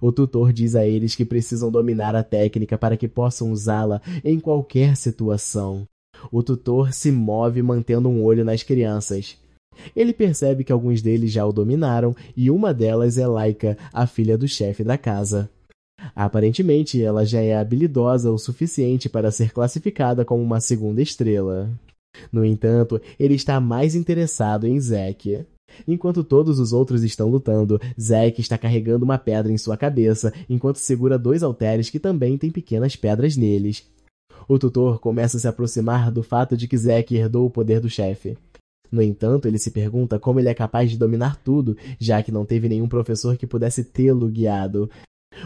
O tutor diz a eles que precisam dominar a técnica para que possam usá-la em qualquer situação. O tutor se move mantendo um olho nas crianças. Ele percebe que alguns deles já o dominaram e uma delas é Laika, a filha do chefe da casa. Aparentemente, ela já é habilidosa o suficiente para ser classificada como uma segunda estrela. No entanto, ele está mais interessado em Zack. Enquanto todos os outros estão lutando, Zack está carregando uma pedra em sua cabeça, enquanto segura 2 halteres que também têm pequenas pedras neles. O tutor começa a se aproximar do fato de que Zack herdou o poder do chefe. No entanto, ele se pergunta como ele é capaz de dominar tudo, já que não teve nenhum professor que pudesse tê-lo guiado.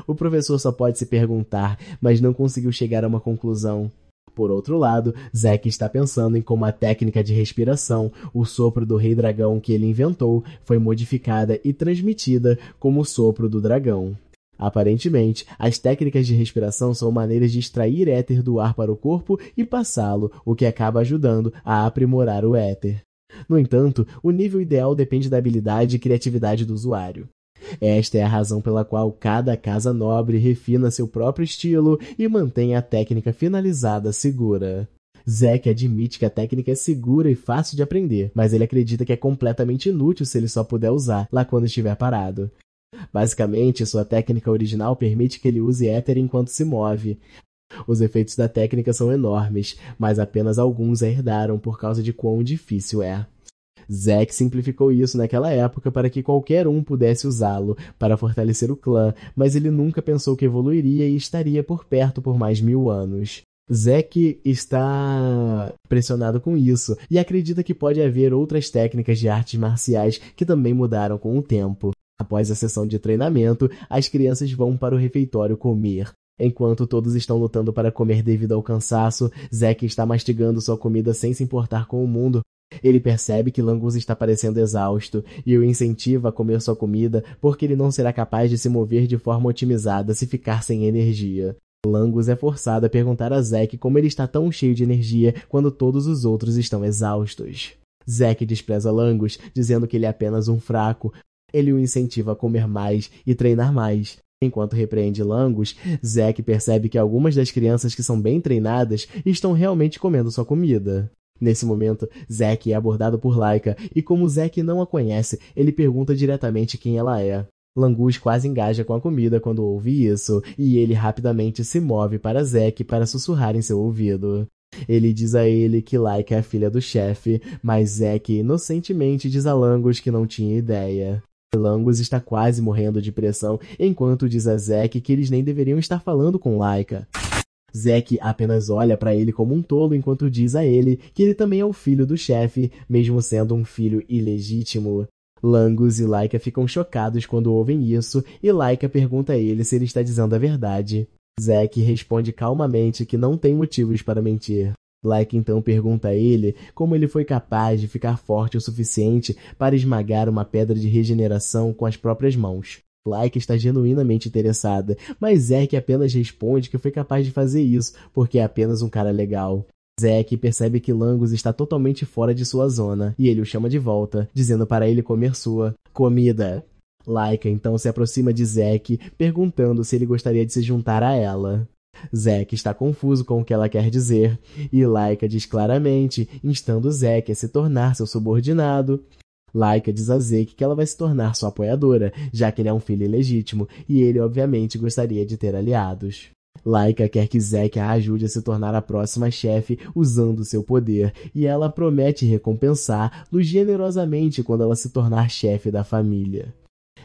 O professor só pode se perguntar, mas não conseguiu chegar a uma conclusão. Por outro lado, Zack está pensando em como a técnica de respiração, o sopro do rei dragão que ele inventou, foi modificada e transmitida como o sopro do dragão. Aparentemente, as técnicas de respiração são maneiras de extrair éter do ar para o corpo e passá-lo, o que acaba ajudando a aprimorar o éter. No entanto, o nível ideal depende da habilidade e criatividade do usuário. Esta é a razão pela qual cada casa nobre refina seu próprio estilo e mantém a técnica finalizada segura. Zack admite que a técnica é segura e fácil de aprender, mas ele acredita que é completamente inútil se ele só puder usar lá quando estiver parado. Basicamente, sua técnica original permite que ele use éter enquanto se move. Os efeitos da técnica são enormes, mas apenas alguns a herdaram por causa de quão difícil é. Zack simplificou isso naquela época para que qualquer um pudesse usá-lo para fortalecer o clã, mas ele nunca pensou que evoluiria e estaria por perto por mais 1000 anos. Zack está impressionado com isso e acredita que pode haver outras técnicas de artes marciais que também mudaram com o tempo. Após a sessão de treinamento, as crianças vão para o refeitório comer. Enquanto todos estão lutando para comer devido ao cansaço, Zack está mastigando sua comida sem se importar com o mundo. Ele percebe que Langus está parecendo exausto e o incentiva a comer sua comida porque ele não será capaz de se mover de forma otimizada se ficar sem energia. Langus é forçado a perguntar a Zack como ele está tão cheio de energia quando todos os outros estão exaustos. Zack despreza Langus, dizendo que ele é apenas um fraco. Ele o incentiva a comer mais e treinar mais. Enquanto repreende Langus, Zack percebe que algumas das crianças que são bem treinadas estão realmente comendo sua comida. Nesse momento, Zack é abordado por Laika, e como Zack não a conhece, ele pergunta diretamente quem ela é. Langus quase engaja com a comida quando ouve isso, e ele rapidamente se move para Zack para sussurrar em seu ouvido. Ele diz a ele que Laika é a filha do chefe, mas Zack inocentemente diz a Langus que não tinha ideia. Langus está quase morrendo de pressão, enquanto diz a Zack que eles nem deveriam estar falando com Laika. Zack apenas olha para ele como um tolo enquanto diz a ele que ele também é o filho do chefe, mesmo sendo um filho ilegítimo. Langus e Laika ficam chocados quando ouvem isso e Laika pergunta a ele se ele está dizendo a verdade. Zack responde calmamente que não tem motivos para mentir. Laika então pergunta a ele como ele foi capaz de ficar forte o suficiente para esmagar uma pedra de regeneração com as próprias mãos. Laika está genuinamente interessada, mas Zack apenas responde que foi capaz de fazer isso porque é apenas um cara legal. Zack percebe que Langus está totalmente fora de sua zona e ele o chama de volta, dizendo para ele comer sua comida. Laika então se aproxima de Zack, perguntando se ele gostaria de se juntar a ela. Zack está confuso com o que ela quer dizer, e Laika diz claramente, instando Zack a se tornar seu subordinado. Laika diz a Zack que ela vai se tornar sua apoiadora, já que ele é um filho ilegítimo, e ele obviamente gostaria de ter aliados. Laika quer que Zack a ajude a se tornar a próxima chefe usando seu poder, e ela promete recompensá-lo generosamente quando ela se tornar chefe da família.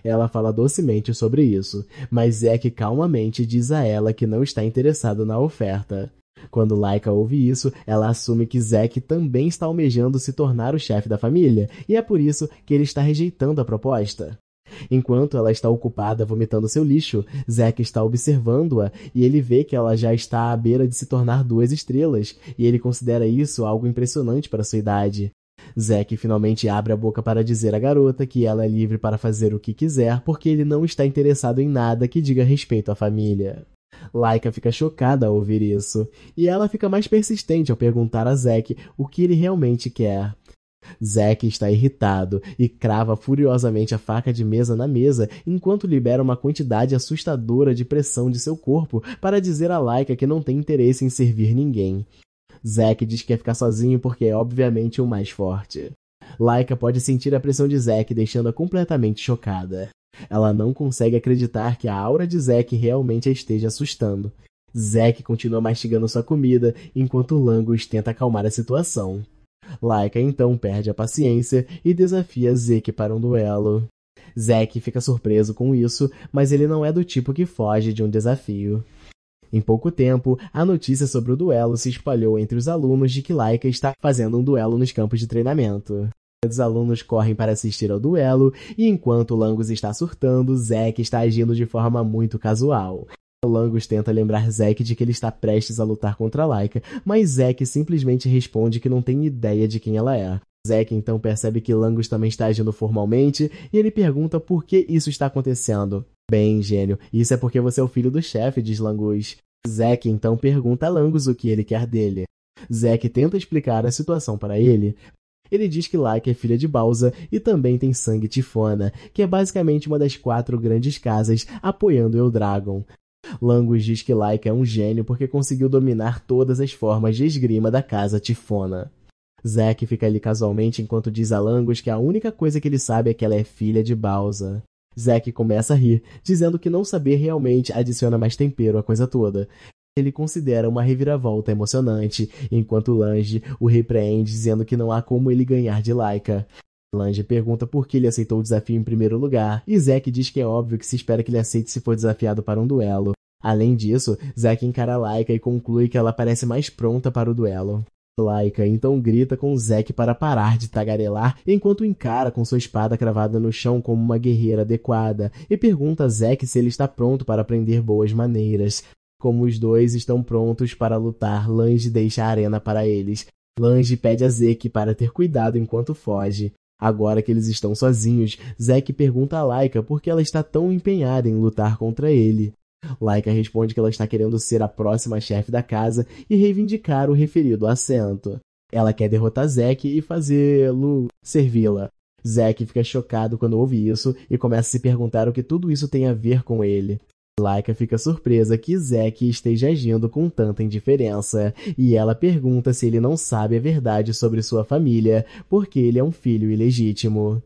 Ela fala docemente sobre isso, mas Zack calmamente diz a ela que não está interessado na oferta. Quando Laika ouve isso, ela assume que Zack também está almejando se tornar o chefe da família, e é por isso que ele está rejeitando a proposta. Enquanto ela está ocupada vomitando seu lixo, Zack está observando-a e ele vê que ela já está à beira de se tornar 2 estrelas, e ele considera isso algo impressionante para sua idade. Zack finalmente abre a boca para dizer à garota que ela é livre para fazer o que quiser porque ele não está interessado em nada que diga respeito à família. Laika fica chocada ao ouvir isso, e ela fica mais persistente ao perguntar a Zack o que ele realmente quer. Zack está irritado e crava furiosamente a faca de mesa na mesa enquanto libera uma quantidade assustadora de pressão de seu corpo para dizer a Laika que não tem interesse em servir ninguém. Zack diz que quer ficar sozinho porque é obviamente o mais forte. Laika pode sentir a pressão de Zack, deixando-a completamente chocada. Ela não consegue acreditar que a aura de Zack realmente a esteja assustando. Zack continua mastigando sua comida, enquanto Langus tenta acalmar a situação. Laika então perde a paciência e desafia Zeke para um duelo. Zack fica surpreso com isso, mas ele não é do tipo que foge de um desafio. Em pouco tempo, a notícia sobre o duelo se espalhou entre os alunos de que Laika está fazendo um duelo nos campos de treinamento. Os alunos correm para assistir ao duelo, e enquanto Langus está surtando, Zack está agindo de forma muito casual. Langus tenta lembrar Zack de que ele está prestes a lutar contra Laika, mas Zack simplesmente responde que não tem ideia de quem ela é. Zack então percebe que Langus também está agindo formalmente, e ele pergunta por que isso está acontecendo. Bem, gênio, isso é porque você é o filho do chefe, diz Langus. Zack então pergunta a Langus o que ele quer dele. Zack tenta explicar a situação para ele. Ele diz que Laika é filha de Bauza e também tem sangue Tifona, que é basicamente uma das 4 grandes casas apoiando Eldragon. Langus diz que Laika é um gênio porque conseguiu dominar todas as formas de esgrima da casa Tifona. Zack fica ali casualmente enquanto diz a Langus que a única coisa que ele sabe é que ela é filha de Bauza. Zack começa a rir, dizendo que não saber realmente adiciona mais tempero à coisa toda. Ele considera uma reviravolta emocionante, enquanto Lange o repreende dizendo que não há como ele ganhar de Laika. Lange pergunta por que ele aceitou o desafio em primeiro lugar, e Zack diz que é óbvio que se espera que ele aceite se for desafiado para um duelo. Além disso, Zack encara Laika e conclui que ela parece mais pronta para o duelo. Laika então grita com Zack para parar de tagarelar, enquanto encara com sua espada cravada no chão como uma guerreira adequada, e pergunta a Zack se ele está pronto para aprender boas maneiras. Como os dois estão prontos para lutar, Lange deixa a arena para eles. Lange pede a Zack para ter cuidado enquanto foge. Agora que eles estão sozinhos, Zack pergunta a Laika por que ela está tão empenhada em lutar contra ele. Laika responde que ela está querendo ser a próxima chefe da casa e reivindicar o referido assento. Ela quer derrotar Zack e fazê-lo servi-la. Zack fica chocado quando ouve isso e começa a se perguntar o que tudo isso tem a ver com ele. Laika fica surpresa que Zack esteja agindo com tanta indiferença, e ela pergunta se ele não sabe a verdade sobre sua família, porque ele é um filho ilegítimo.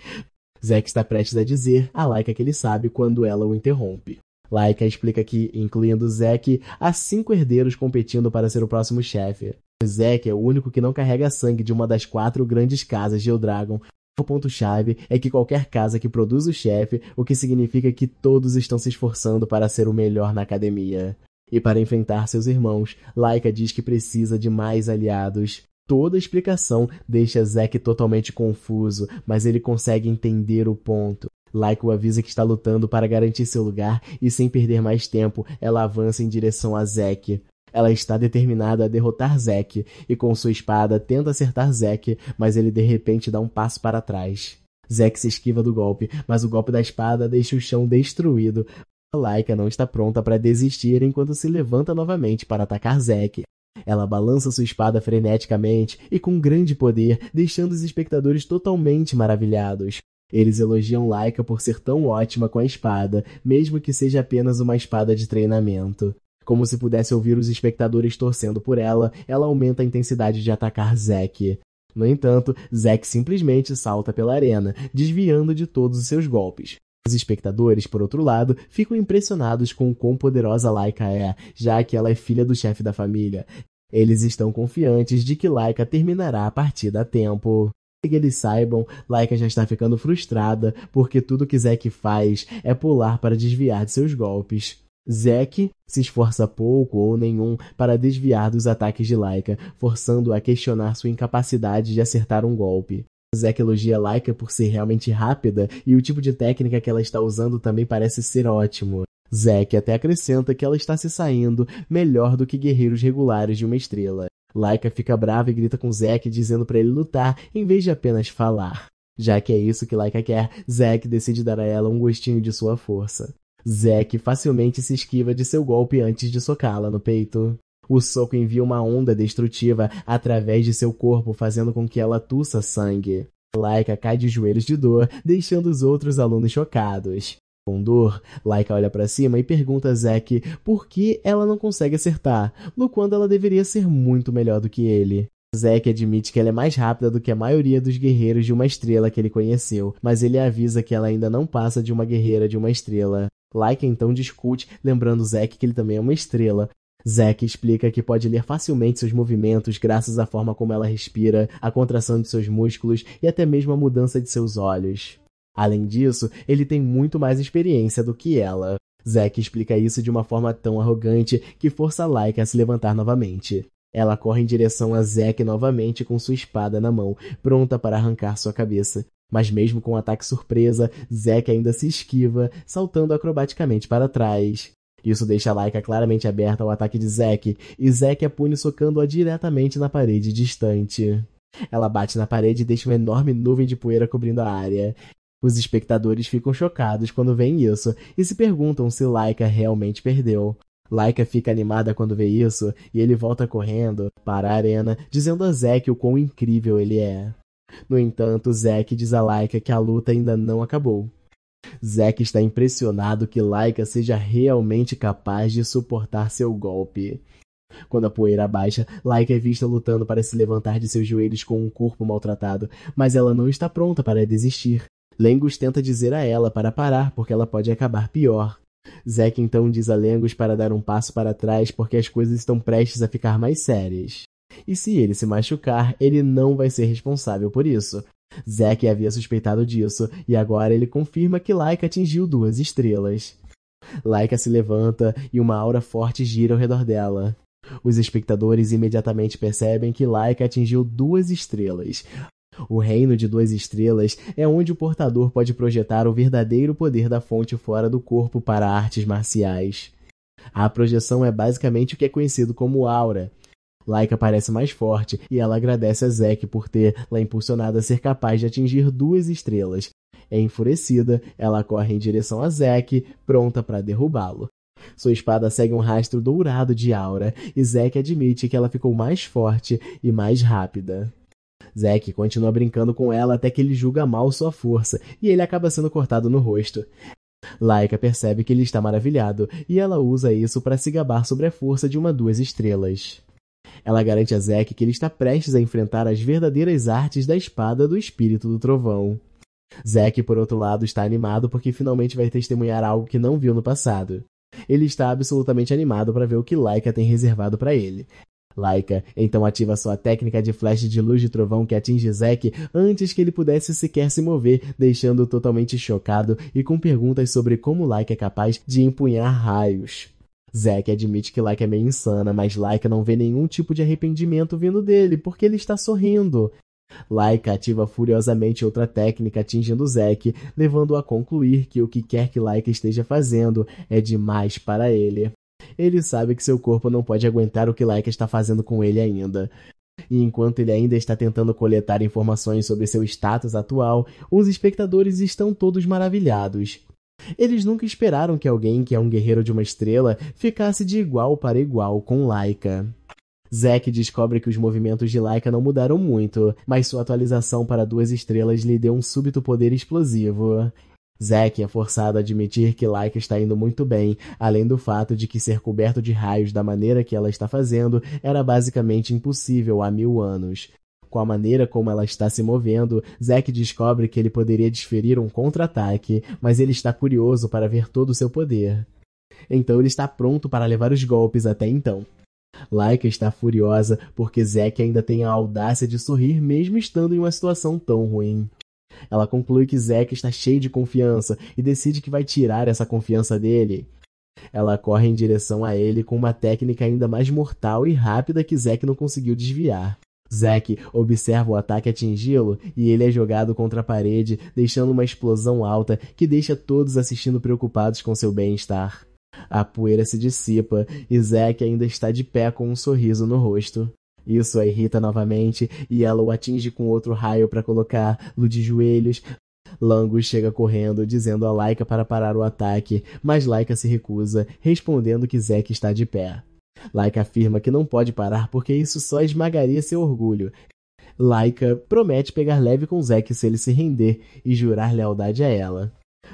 Zack está prestes a dizer a Laika que ele sabe quando ela o interrompe. Laika explica que, incluindo Zack, há 5 herdeiros competindo para ser o próximo chefe. Zack é o único que não carrega sangue de uma das 4 grandes casas de Eldragon. O ponto-chave é que qualquer casa que produz o chefe, o que significa que todos estão se esforçando para ser o melhor na academia. E para enfrentar seus irmãos, Laika diz que precisa de mais aliados. Toda a explicação deixa Zack totalmente confuso, mas ele consegue entender o ponto. Laika o avisa que está lutando para garantir seu lugar e, sem perder mais tempo, ela avança em direção a Zack. Ela está determinada a derrotar Zack e com sua espada tenta acertar Zack, mas ele de repente dá um passo para trás. Zack se esquiva do golpe, mas o golpe da espada deixa o chão destruído. Laika não está pronta para desistir enquanto se levanta novamente para atacar Zack. Ela balança sua espada freneticamente e com grande poder, deixando os espectadores totalmente maravilhados. Eles elogiam Laika por ser tão ótima com a espada, mesmo que seja apenas uma espada de treinamento. Como se pudesse ouvir os espectadores torcendo por ela, ela aumenta a intensidade de atacar Zack. No entanto, Zack simplesmente salta pela arena, desviando de todos os seus golpes. Os espectadores, por outro lado, ficam impressionados com o quão poderosa Laika é, já que ela é filha do chefe da família. Eles estão confiantes de que Laika terminará a partida a tempo. Que eles saibam, Laika já está ficando frustrada, porque tudo que Zack faz é pular para desviar de seus golpes. Zack se esforça pouco ou nenhum para desviar dos ataques de Laika, forçando-a a questionar sua incapacidade de acertar um golpe. Zack elogia Laika por ser realmente rápida e o tipo de técnica que ela está usando também parece ser ótimo. Zack até acrescenta que ela está se saindo melhor do que guerreiros regulares de uma estrela. Laika fica brava e grita com Zack dizendo para ele lutar em vez de apenas falar. Já que é isso que Laika quer, Zack decide dar a ela um gostinho de sua força. Zack facilmente se esquiva de seu golpe antes de socá-la no peito. O soco envia uma onda destrutiva através de seu corpo, fazendo com que ela tussa sangue. Laika cai de joelhos de dor, deixando os outros alunos chocados. Com dor, Laika olha para cima e pergunta a Zack por que ela não consegue acertar, no quando ela deveria ser muito melhor do que ele. Zack admite que ela é mais rápida do que a maioria dos guerreiros de uma estrela que ele conheceu, mas ele avisa que ela ainda não passa de uma guerreira de uma estrela. Laika então discute, lembrando Zack que ele também é uma estrela. Zack explica que pode ler facilmente seus movimentos graças à forma como ela respira, a contração de seus músculos e até mesmo a mudança de seus olhos. Além disso, ele tem muito mais experiência do que ela. Zack explica isso de uma forma tão arrogante que força Laika a se levantar novamente. Ela corre em direção a Zack novamente com sua espada na mão, pronta para arrancar sua cabeça. Mas mesmo com o ataque surpresa, Zack ainda se esquiva, saltando acrobaticamente para trás. Isso deixa Laika claramente aberta ao ataque de Zack, e Zack a pune socando-a diretamente na parede distante. Ela bate na parede e deixa uma enorme nuvem de poeira cobrindo a área. Os espectadores ficam chocados quando veem isso, e se perguntam se Laika realmente perdeu. Laika fica animada quando vê isso, e ele volta correndo para a arena, dizendo a Zack o quão incrível ele é. No entanto, Zack diz a Laika que a luta ainda não acabou. Zack está impressionado que Laika seja realmente capaz de suportar seu golpe. Quando a poeira abaixa, Laika é vista lutando para se levantar de seus joelhos com um corpo maltratado, mas ela não está pronta para desistir. Lengus tenta dizer a ela para parar porque ela pode acabar pior. Zack então diz a Lengus para dar um passo para trás porque as coisas estão prestes a ficar mais sérias. E se ele se machucar, ele não vai ser responsável por isso. Zack havia suspeitado disso, e agora ele confirma que Laika atingiu 2 estrelas. Laika se levanta e uma aura forte gira ao redor dela. Os espectadores imediatamente percebem que Laika atingiu 2 estrelas. O reino de 2 estrelas é onde o portador pode projetar o verdadeiro poder da fonte fora do corpo para artes marciais. A projeção é basicamente o que é conhecido como aura. Laika parece mais forte e ela agradece a Zack por ter a impulsionado a ser capaz de atingir 2 estrelas. Enfurecida, ela corre em direção a Zack, pronta para derrubá-lo. Sua espada segue um rastro dourado de aura e Zack admite que ela ficou mais forte e mais rápida. Zack continua brincando com ela até que ele julga mal sua força e ele acaba sendo cortado no rosto. Laika percebe que ele está maravilhado e ela usa isso para se gabar sobre a força de 2 estrelas. Ela garante a Zack que ele está prestes a enfrentar as verdadeiras artes da espada do espírito do trovão. Zack, por outro lado, está animado porque finalmente vai testemunhar algo que não viu no passado. Ele está absolutamente animado para ver o que Laika tem reservado para ele. Laika então ativa sua técnica de flash de luz de trovão que atinge Zack antes que ele pudesse sequer se mover, deixando-o totalmente chocado e com perguntas sobre como Laika é capaz de empunhar raios. Zack admite que Laika é meio insana, mas Laika não vê nenhum tipo de arrependimento vindo dele, porque ele está sorrindo. Laika ativa furiosamente outra técnica atingindo Zack, levando-o a concluir que o que quer que Laika esteja fazendo é demais para ele. Ele sabe que seu corpo não pode aguentar o que Laika está fazendo com ele ainda. E enquanto ele ainda está tentando coletar informações sobre seu status atual, os espectadores estão todos maravilhados. Eles nunca esperaram que alguém que é um guerreiro de uma estrela ficasse de igual para igual com Laika. Zack descobre que os movimentos de Laika não mudaram muito, mas sua atualização para 2 estrelas lhe deu um súbito poder explosivo. Zack é forçado a admitir que Laika está indo muito bem, além do fato de que ser coberto de raios da maneira que ela está fazendo era basicamente impossível há 1000 anos. Com a maneira como ela está se movendo, Zack descobre que ele poderia desferir um contra-ataque, mas ele está curioso para ver todo o seu poder. Então ele está pronto para levar os golpes até então. Laika está furiosa porque Zack ainda tem a audácia de sorrir mesmo estando em uma situação tão ruim. Ela conclui que Zack está cheio de confiança e decide que vai tirar essa confiança dele. Ela corre em direção a ele com uma técnica ainda mais mortal e rápida que Zack não conseguiu desviar. Zack observa o ataque atingi-lo e ele é jogado contra a parede, deixando uma explosão alta que deixa todos assistindo preocupados com seu bem-estar. A poeira se dissipa e Zack ainda está de pé com um sorriso no rosto. Isso a irrita novamente e ela o atinge com outro raio para colocá-lo de joelhos. Langus chega correndo, dizendo a Laika para parar o ataque, mas Laika se recusa, respondendo que Zack está de pé. Laika afirma que não pode parar porque isso só esmagaria seu orgulho. Laika promete pegar leve com Zack se ele se render e jurar lealdade a ela.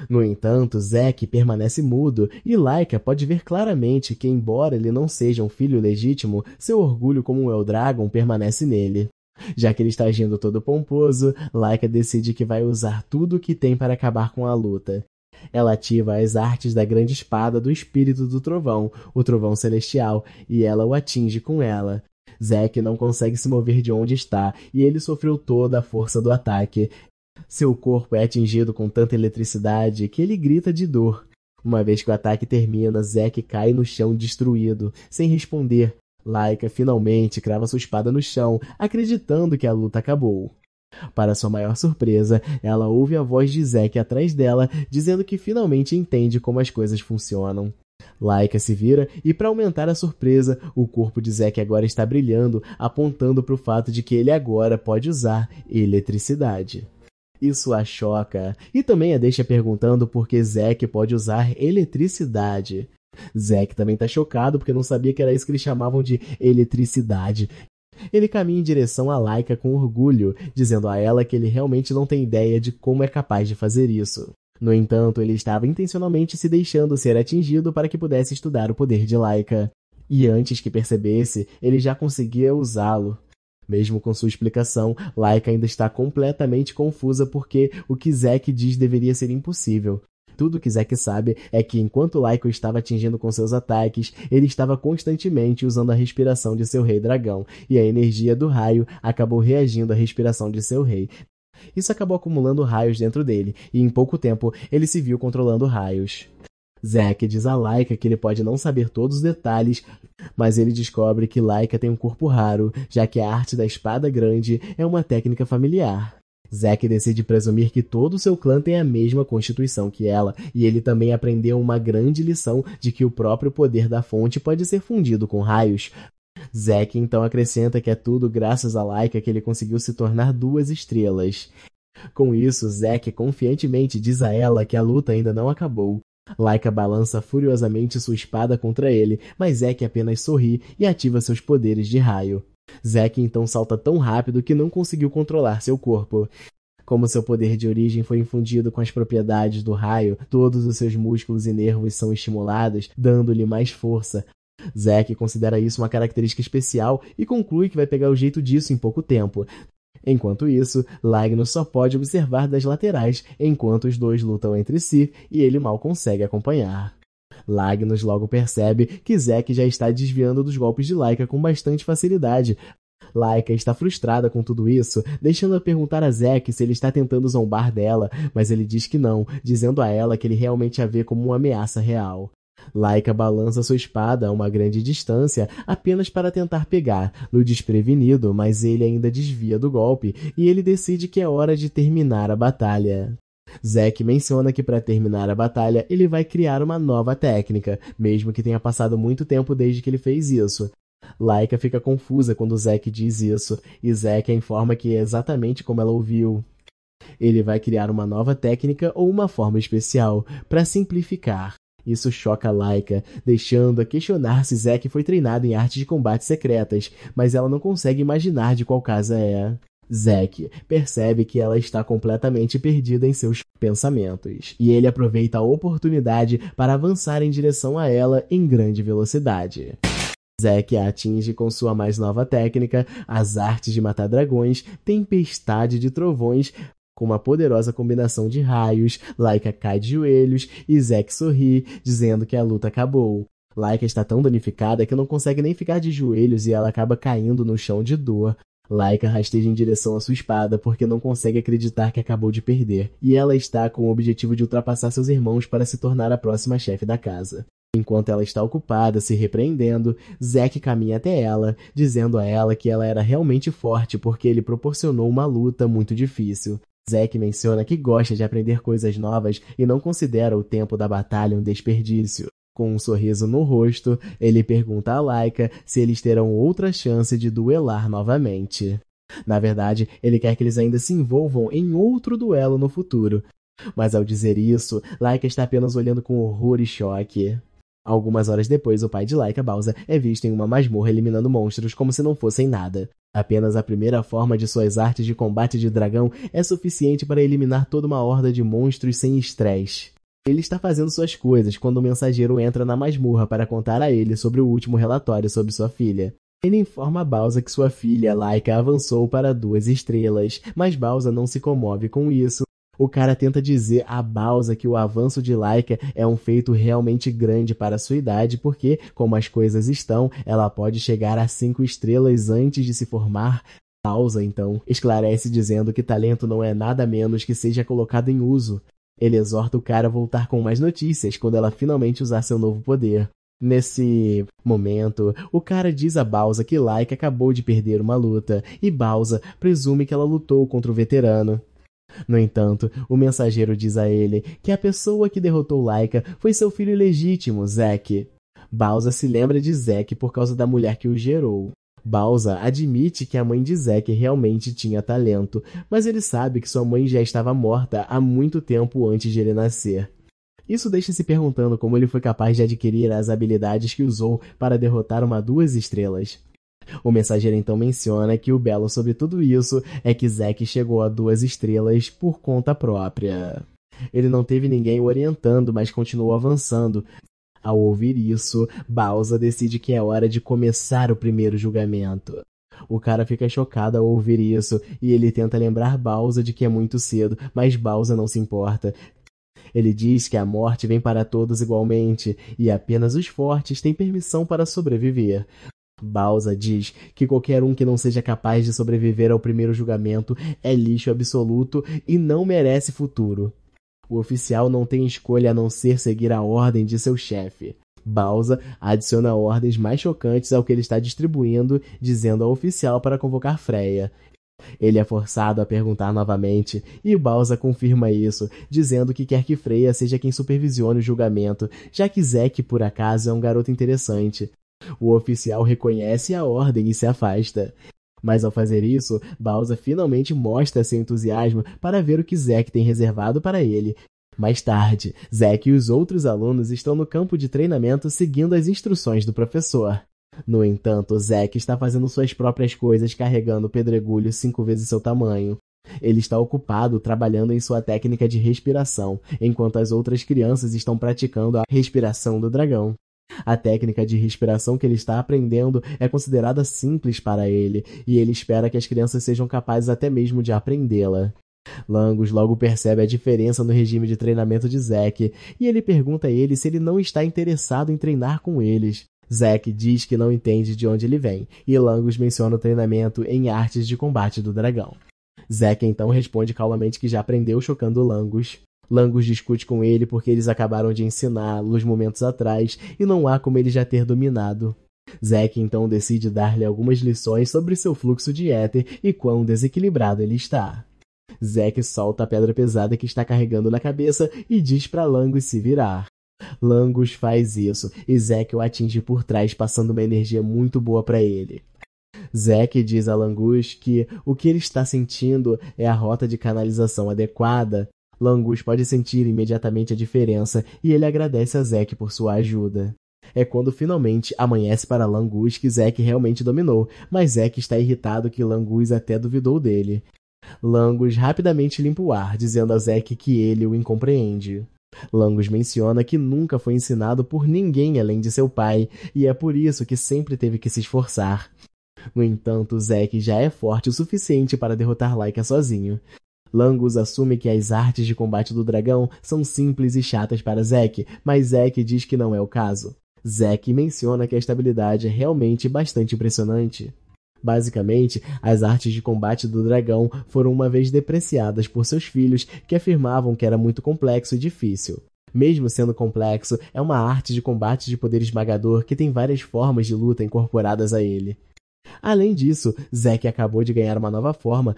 No entanto, Zack permanece mudo e Laika pode ver claramente que, embora ele não seja um filho legítimo, seu orgulho como um Eldragon permanece nele. Já que ele está agindo todo pomposo, Laika decide que vai usar tudo o que tem para acabar com a luta. Ela ativa as artes da grande espada do espírito do trovão, o trovão celestial, e ela o atinge com ela. Zack não consegue se mover de onde está, e ele sofreu toda a força do ataque. Seu corpo é atingido com tanta eletricidade que ele grita de dor. Uma vez que o ataque termina, Zack cai no chão destruído, sem responder. Laika finalmente crava sua espada no chão, acreditando que a luta acabou. Para sua maior surpresa, ela ouve a voz de Zack atrás dela, dizendo que finalmente entende como as coisas funcionam. Laika se vira e, para aumentar a surpresa, o corpo de Zack agora está brilhando, apontando para o fato de que ele agora pode usar eletricidade. Isso a choca, e também a deixa perguntando por que Zack pode usar eletricidade. Zack também está chocado porque não sabia que era isso que eles chamavam de eletricidade. Ele caminha em direção a Laika com orgulho, dizendo a ela que ele realmente não tem ideia de como é capaz de fazer isso. No entanto, ele estava intencionalmente se deixando ser atingido para que pudesse estudar o poder de Laika. E antes que percebesse, ele já conseguia usá-lo. Mesmo com sua explicação, Laika ainda está completamente confusa porque o que Zack diz deveria ser impossível. Tudo que Zack sabe é que enquanto Laika o estava atingindo com seus ataques, ele estava constantemente usando a respiração de seu rei dragão, e a energia do raio acabou reagindo à respiração de seu rei. Isso acabou acumulando raios dentro dele, e em pouco tempo ele se viu controlando raios. Zack diz a Laika que ele pode não saber todos os detalhes, mas ele descobre que Laika tem um corpo raro, já que a arte da espada grande é uma técnica familiar. Zack decide presumir que todo o seu clã tem a mesma constituição que ela, e ele também aprendeu uma grande lição de que o próprio poder da fonte pode ser fundido com raios. Zack então acrescenta que é tudo graças a Laika que ele conseguiu se tornar 2 estrelas. Com isso, Zack confiantemente diz a ela que a luta ainda não acabou. Laika balança furiosamente sua espada contra ele, mas Zack apenas sorri e ativa seus poderes de raio. Zack então salta tão rápido que não conseguiu controlar seu corpo. Como seu poder de origem foi infundido com as propriedades do raio, todos os seus músculos e nervos são estimulados, dando-lhe mais força. Zack considera isso uma característica especial e conclui que vai pegar o jeito disso em pouco tempo. Enquanto isso, Lagnus só pode observar das laterais enquanto os dois lutam entre si e ele mal consegue acompanhar. Lagnus logo percebe que Zack já está desviando dos golpes de Laika com bastante facilidade. Laika está frustrada com tudo isso, deixando-a perguntar a Zack se ele está tentando zombar dela, mas ele diz que não, dizendo a ela que ele realmente a vê como uma ameaça real. Laika balança sua espada a uma grande distância apenas para tentar pegar no desprevenido, mas ele ainda desvia do golpe e ele decide que é hora de terminar a batalha. Zack menciona que para terminar a batalha ele vai criar uma nova técnica, mesmo que tenha passado muito tempo desde que ele fez isso. Laika fica confusa quando Zack diz isso, e Zack a informa que é exatamente como ela ouviu. Ele vai criar uma nova técnica ou uma forma especial, para simplificar. Isso choca Laika, deixando-a questionar se Zack foi treinado em artes de combate secretas, mas ela não consegue imaginar de qual casa é. Zack percebe que ela está completamente perdida em seus pensamentos, e ele aproveita a oportunidade para avançar em direção a ela em grande velocidade. Zack a atinge com sua mais nova técnica, as artes de matar dragões, tempestade de trovões. Com uma poderosa combinação de raios, Laika cai de joelhos e Zack sorri, dizendo que a luta acabou. Laika está tão danificada que não consegue nem ficar de joelhos e ela acaba caindo no chão de dor. Laika rasteja em direção à sua espada porque não consegue acreditar que acabou de perder, e ela está com o objetivo de ultrapassar seus irmãos para se tornar a próxima chefe da casa. Enquanto ela está ocupada, se repreendendo, Zack caminha até ela, dizendo a ela que ela era realmente forte porque ele proporcionou uma luta muito difícil. Zack menciona que gosta de aprender coisas novas e não considera o tempo da batalha um desperdício. Com um sorriso no rosto, ele pergunta a Laika se eles terão outra chance de duelar novamente. Na verdade, ele quer que eles ainda se envolvam em outro duelo no futuro. Mas ao dizer isso, Laika está apenas olhando com horror e choque. Algumas horas depois, o pai de Laika, Bowser, é visto em uma masmorra eliminando monstros como se não fossem nada. Apenas a primeira forma de suas artes de combate de dragão é suficiente para eliminar toda uma horda de monstros sem estresse. Ele está fazendo suas coisas quando o mensageiro entra na masmorra para contar a ele sobre o último relatório sobre sua filha. Ele informa a Bowser que sua filha, Laika, avançou para 2 estrelas, mas Bowser não se comove com isso. O cara tenta dizer a Bowser que o avanço de Laika é um feito realmente grande para sua idade, porque, como as coisas estão, ela pode chegar a 5 estrelas antes de se formar. Bowser, então, esclarece dizendo que talento não é nada menos que seja colocado em uso. Ele exorta o cara a voltar com mais notícias quando ela finalmente usar seu novo poder. Nesse momento, o cara diz a Bowser que Laika acabou de perder uma luta, e Bowser presume que ela lutou contra o veterano. No entanto, o mensageiro diz a ele que a pessoa que derrotou Laika foi seu filho ilegítimo, Zack. Bowser se lembra de Zack por causa da mulher que o gerou. Bowser admite que a mãe de Zack realmente tinha talento, mas ele sabe que sua mãe já estava morta há muito tempo antes de ele nascer. Isso deixa se perguntando como ele foi capaz de adquirir as habilidades que usou para derrotar uma 2 estrelas. O mensageiro então menciona que o belo sobre tudo isso é que Zack chegou a 2 estrelas por conta própria. Ele não teve ninguém o orientando, mas continuou avançando. Ao ouvir isso, Bowser decide que é hora de começar o primeiro julgamento. O cara fica chocado ao ouvir isso, e ele tenta lembrar Bowser de que é muito cedo, mas Bowser não se importa. Ele diz que a morte vem para todos igualmente, e apenas os fortes têm permissão para sobreviver. Bowser diz que qualquer um que não seja capaz de sobreviver ao primeiro julgamento é lixo absoluto e não merece futuro. O oficial não tem escolha a não ser seguir a ordem de seu chefe. Bowser adiciona ordens mais chocantes ao que ele está distribuindo, dizendo ao oficial para convocar Freya. Ele é forçado a perguntar novamente, e Bowser confirma isso, dizendo que quer que Freya seja quem supervisione o julgamento, já que Zack, por acaso, é um garoto interessante. O oficial reconhece a ordem e se afasta. Mas ao fazer isso, Bowser finalmente mostra seu entusiasmo para ver o que Zack tem reservado para ele. Mais tarde, Zack e os outros alunos estão no campo de treinamento seguindo as instruções do professor. No entanto, Zack está fazendo suas próprias coisas carregando o pedregulho 5 vezes seu tamanho. Ele está ocupado trabalhando em sua técnica de respiração, enquanto as outras crianças estão praticando a respiração do dragão. A técnica de respiração que ele está aprendendo é considerada simples para ele, e ele espera que as crianças sejam capazes até mesmo de aprendê-la. Langus logo percebe a diferença no regime de treinamento de Zack, e ele pergunta a ele se ele não está interessado em treinar com eles. Zack diz que não entende de onde ele vem, e Langus menciona o treinamento em artes de combate do dragão. Zack então responde calmamente que já aprendeu chocando Langus. Langus discute com ele porque eles acabaram de ensiná-los momentos atrás e não há como ele já ter dominado. Zack então decide dar-lhe algumas lições sobre seu fluxo de éter e quão desequilibrado ele está. Zack solta a pedra pesada que está carregando na cabeça e diz para Langus se virar. Langus faz isso e Zack o atinge por trás, passando uma energia muito boa para ele. Zack diz a Langus que o que ele está sentindo é a rota de canalização adequada. Langus pode sentir imediatamente a diferença e ele agradece a Zack por sua ajuda. É quando finalmente amanhece para Langus que Zack realmente dominou, mas Zack está irritado que Langus até duvidou dele. Langus rapidamente limpa o ar, dizendo a Zack que ele o incompreende. Langus menciona que nunca foi ensinado por ninguém além de seu pai, e é por isso que sempre teve que se esforçar. No entanto, Zack já é forte o suficiente para derrotar Laika sozinho. Langus assume que as artes de combate do dragão são simples e chatas para Zack, mas Zack diz que não é o caso. Zack menciona que a estabilidade é realmente bastante impressionante. Basicamente, as artes de combate do dragão foram uma vez depreciadas por seus filhos, que afirmavam que era muito complexo e difícil. Mesmo sendo complexo, é uma arte de combate de poder esmagador que tem várias formas de luta incorporadas a ele. Além disso, Zack acabou de ganhar uma nova forma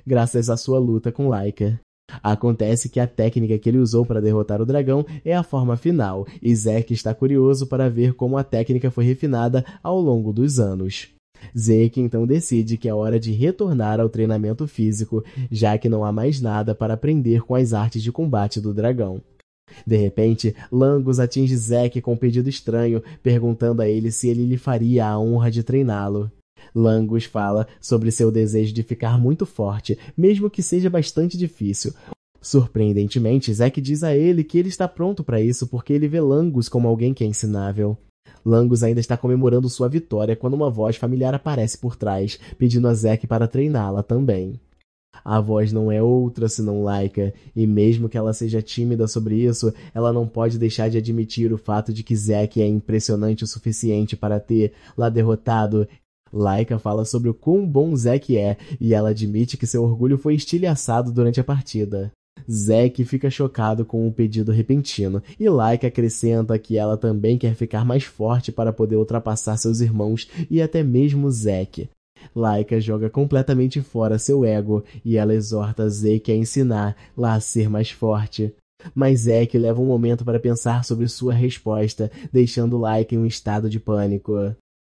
graças à sua luta com Laika. Acontece que a técnica que ele usou para derrotar o dragão é a forma final, e Zack está curioso para ver como a técnica foi refinada ao longo dos anos. Zack então decide que é hora de retornar ao treinamento físico, já que não há mais nada para aprender com as artes de combate do dragão. De repente, Langus atinge Zack com um pedido estranho, perguntando a ele se ele lhe faria a honra de treiná-lo. Langus fala sobre seu desejo de ficar muito forte, mesmo que seja bastante difícil. Surpreendentemente, Zack diz a ele que ele está pronto para isso porque ele vê Langus como alguém que é ensinável. Langus ainda está comemorando sua vitória quando uma voz familiar aparece por trás, pedindo a Zack para treiná-la também. A voz não é outra senão Laika, e mesmo que ela seja tímida sobre isso, ela não pode deixar de admitir o fato de que Zack é impressionante o suficiente para ter lá derrotado. Laika fala sobre o quão bom Zack é, e ela admite que seu orgulho foi estilhaçado durante a partida. Zack fica chocado com o pedido repentino, e Laika acrescenta que ela também quer ficar mais forte para poder ultrapassar seus irmãos e até mesmo Zack. Laika joga completamente fora seu ego, e ela exorta Zack a ensinar-la a ser mais forte. Mas Zack leva um momento para pensar sobre sua resposta, deixando Laika em um estado de pânico.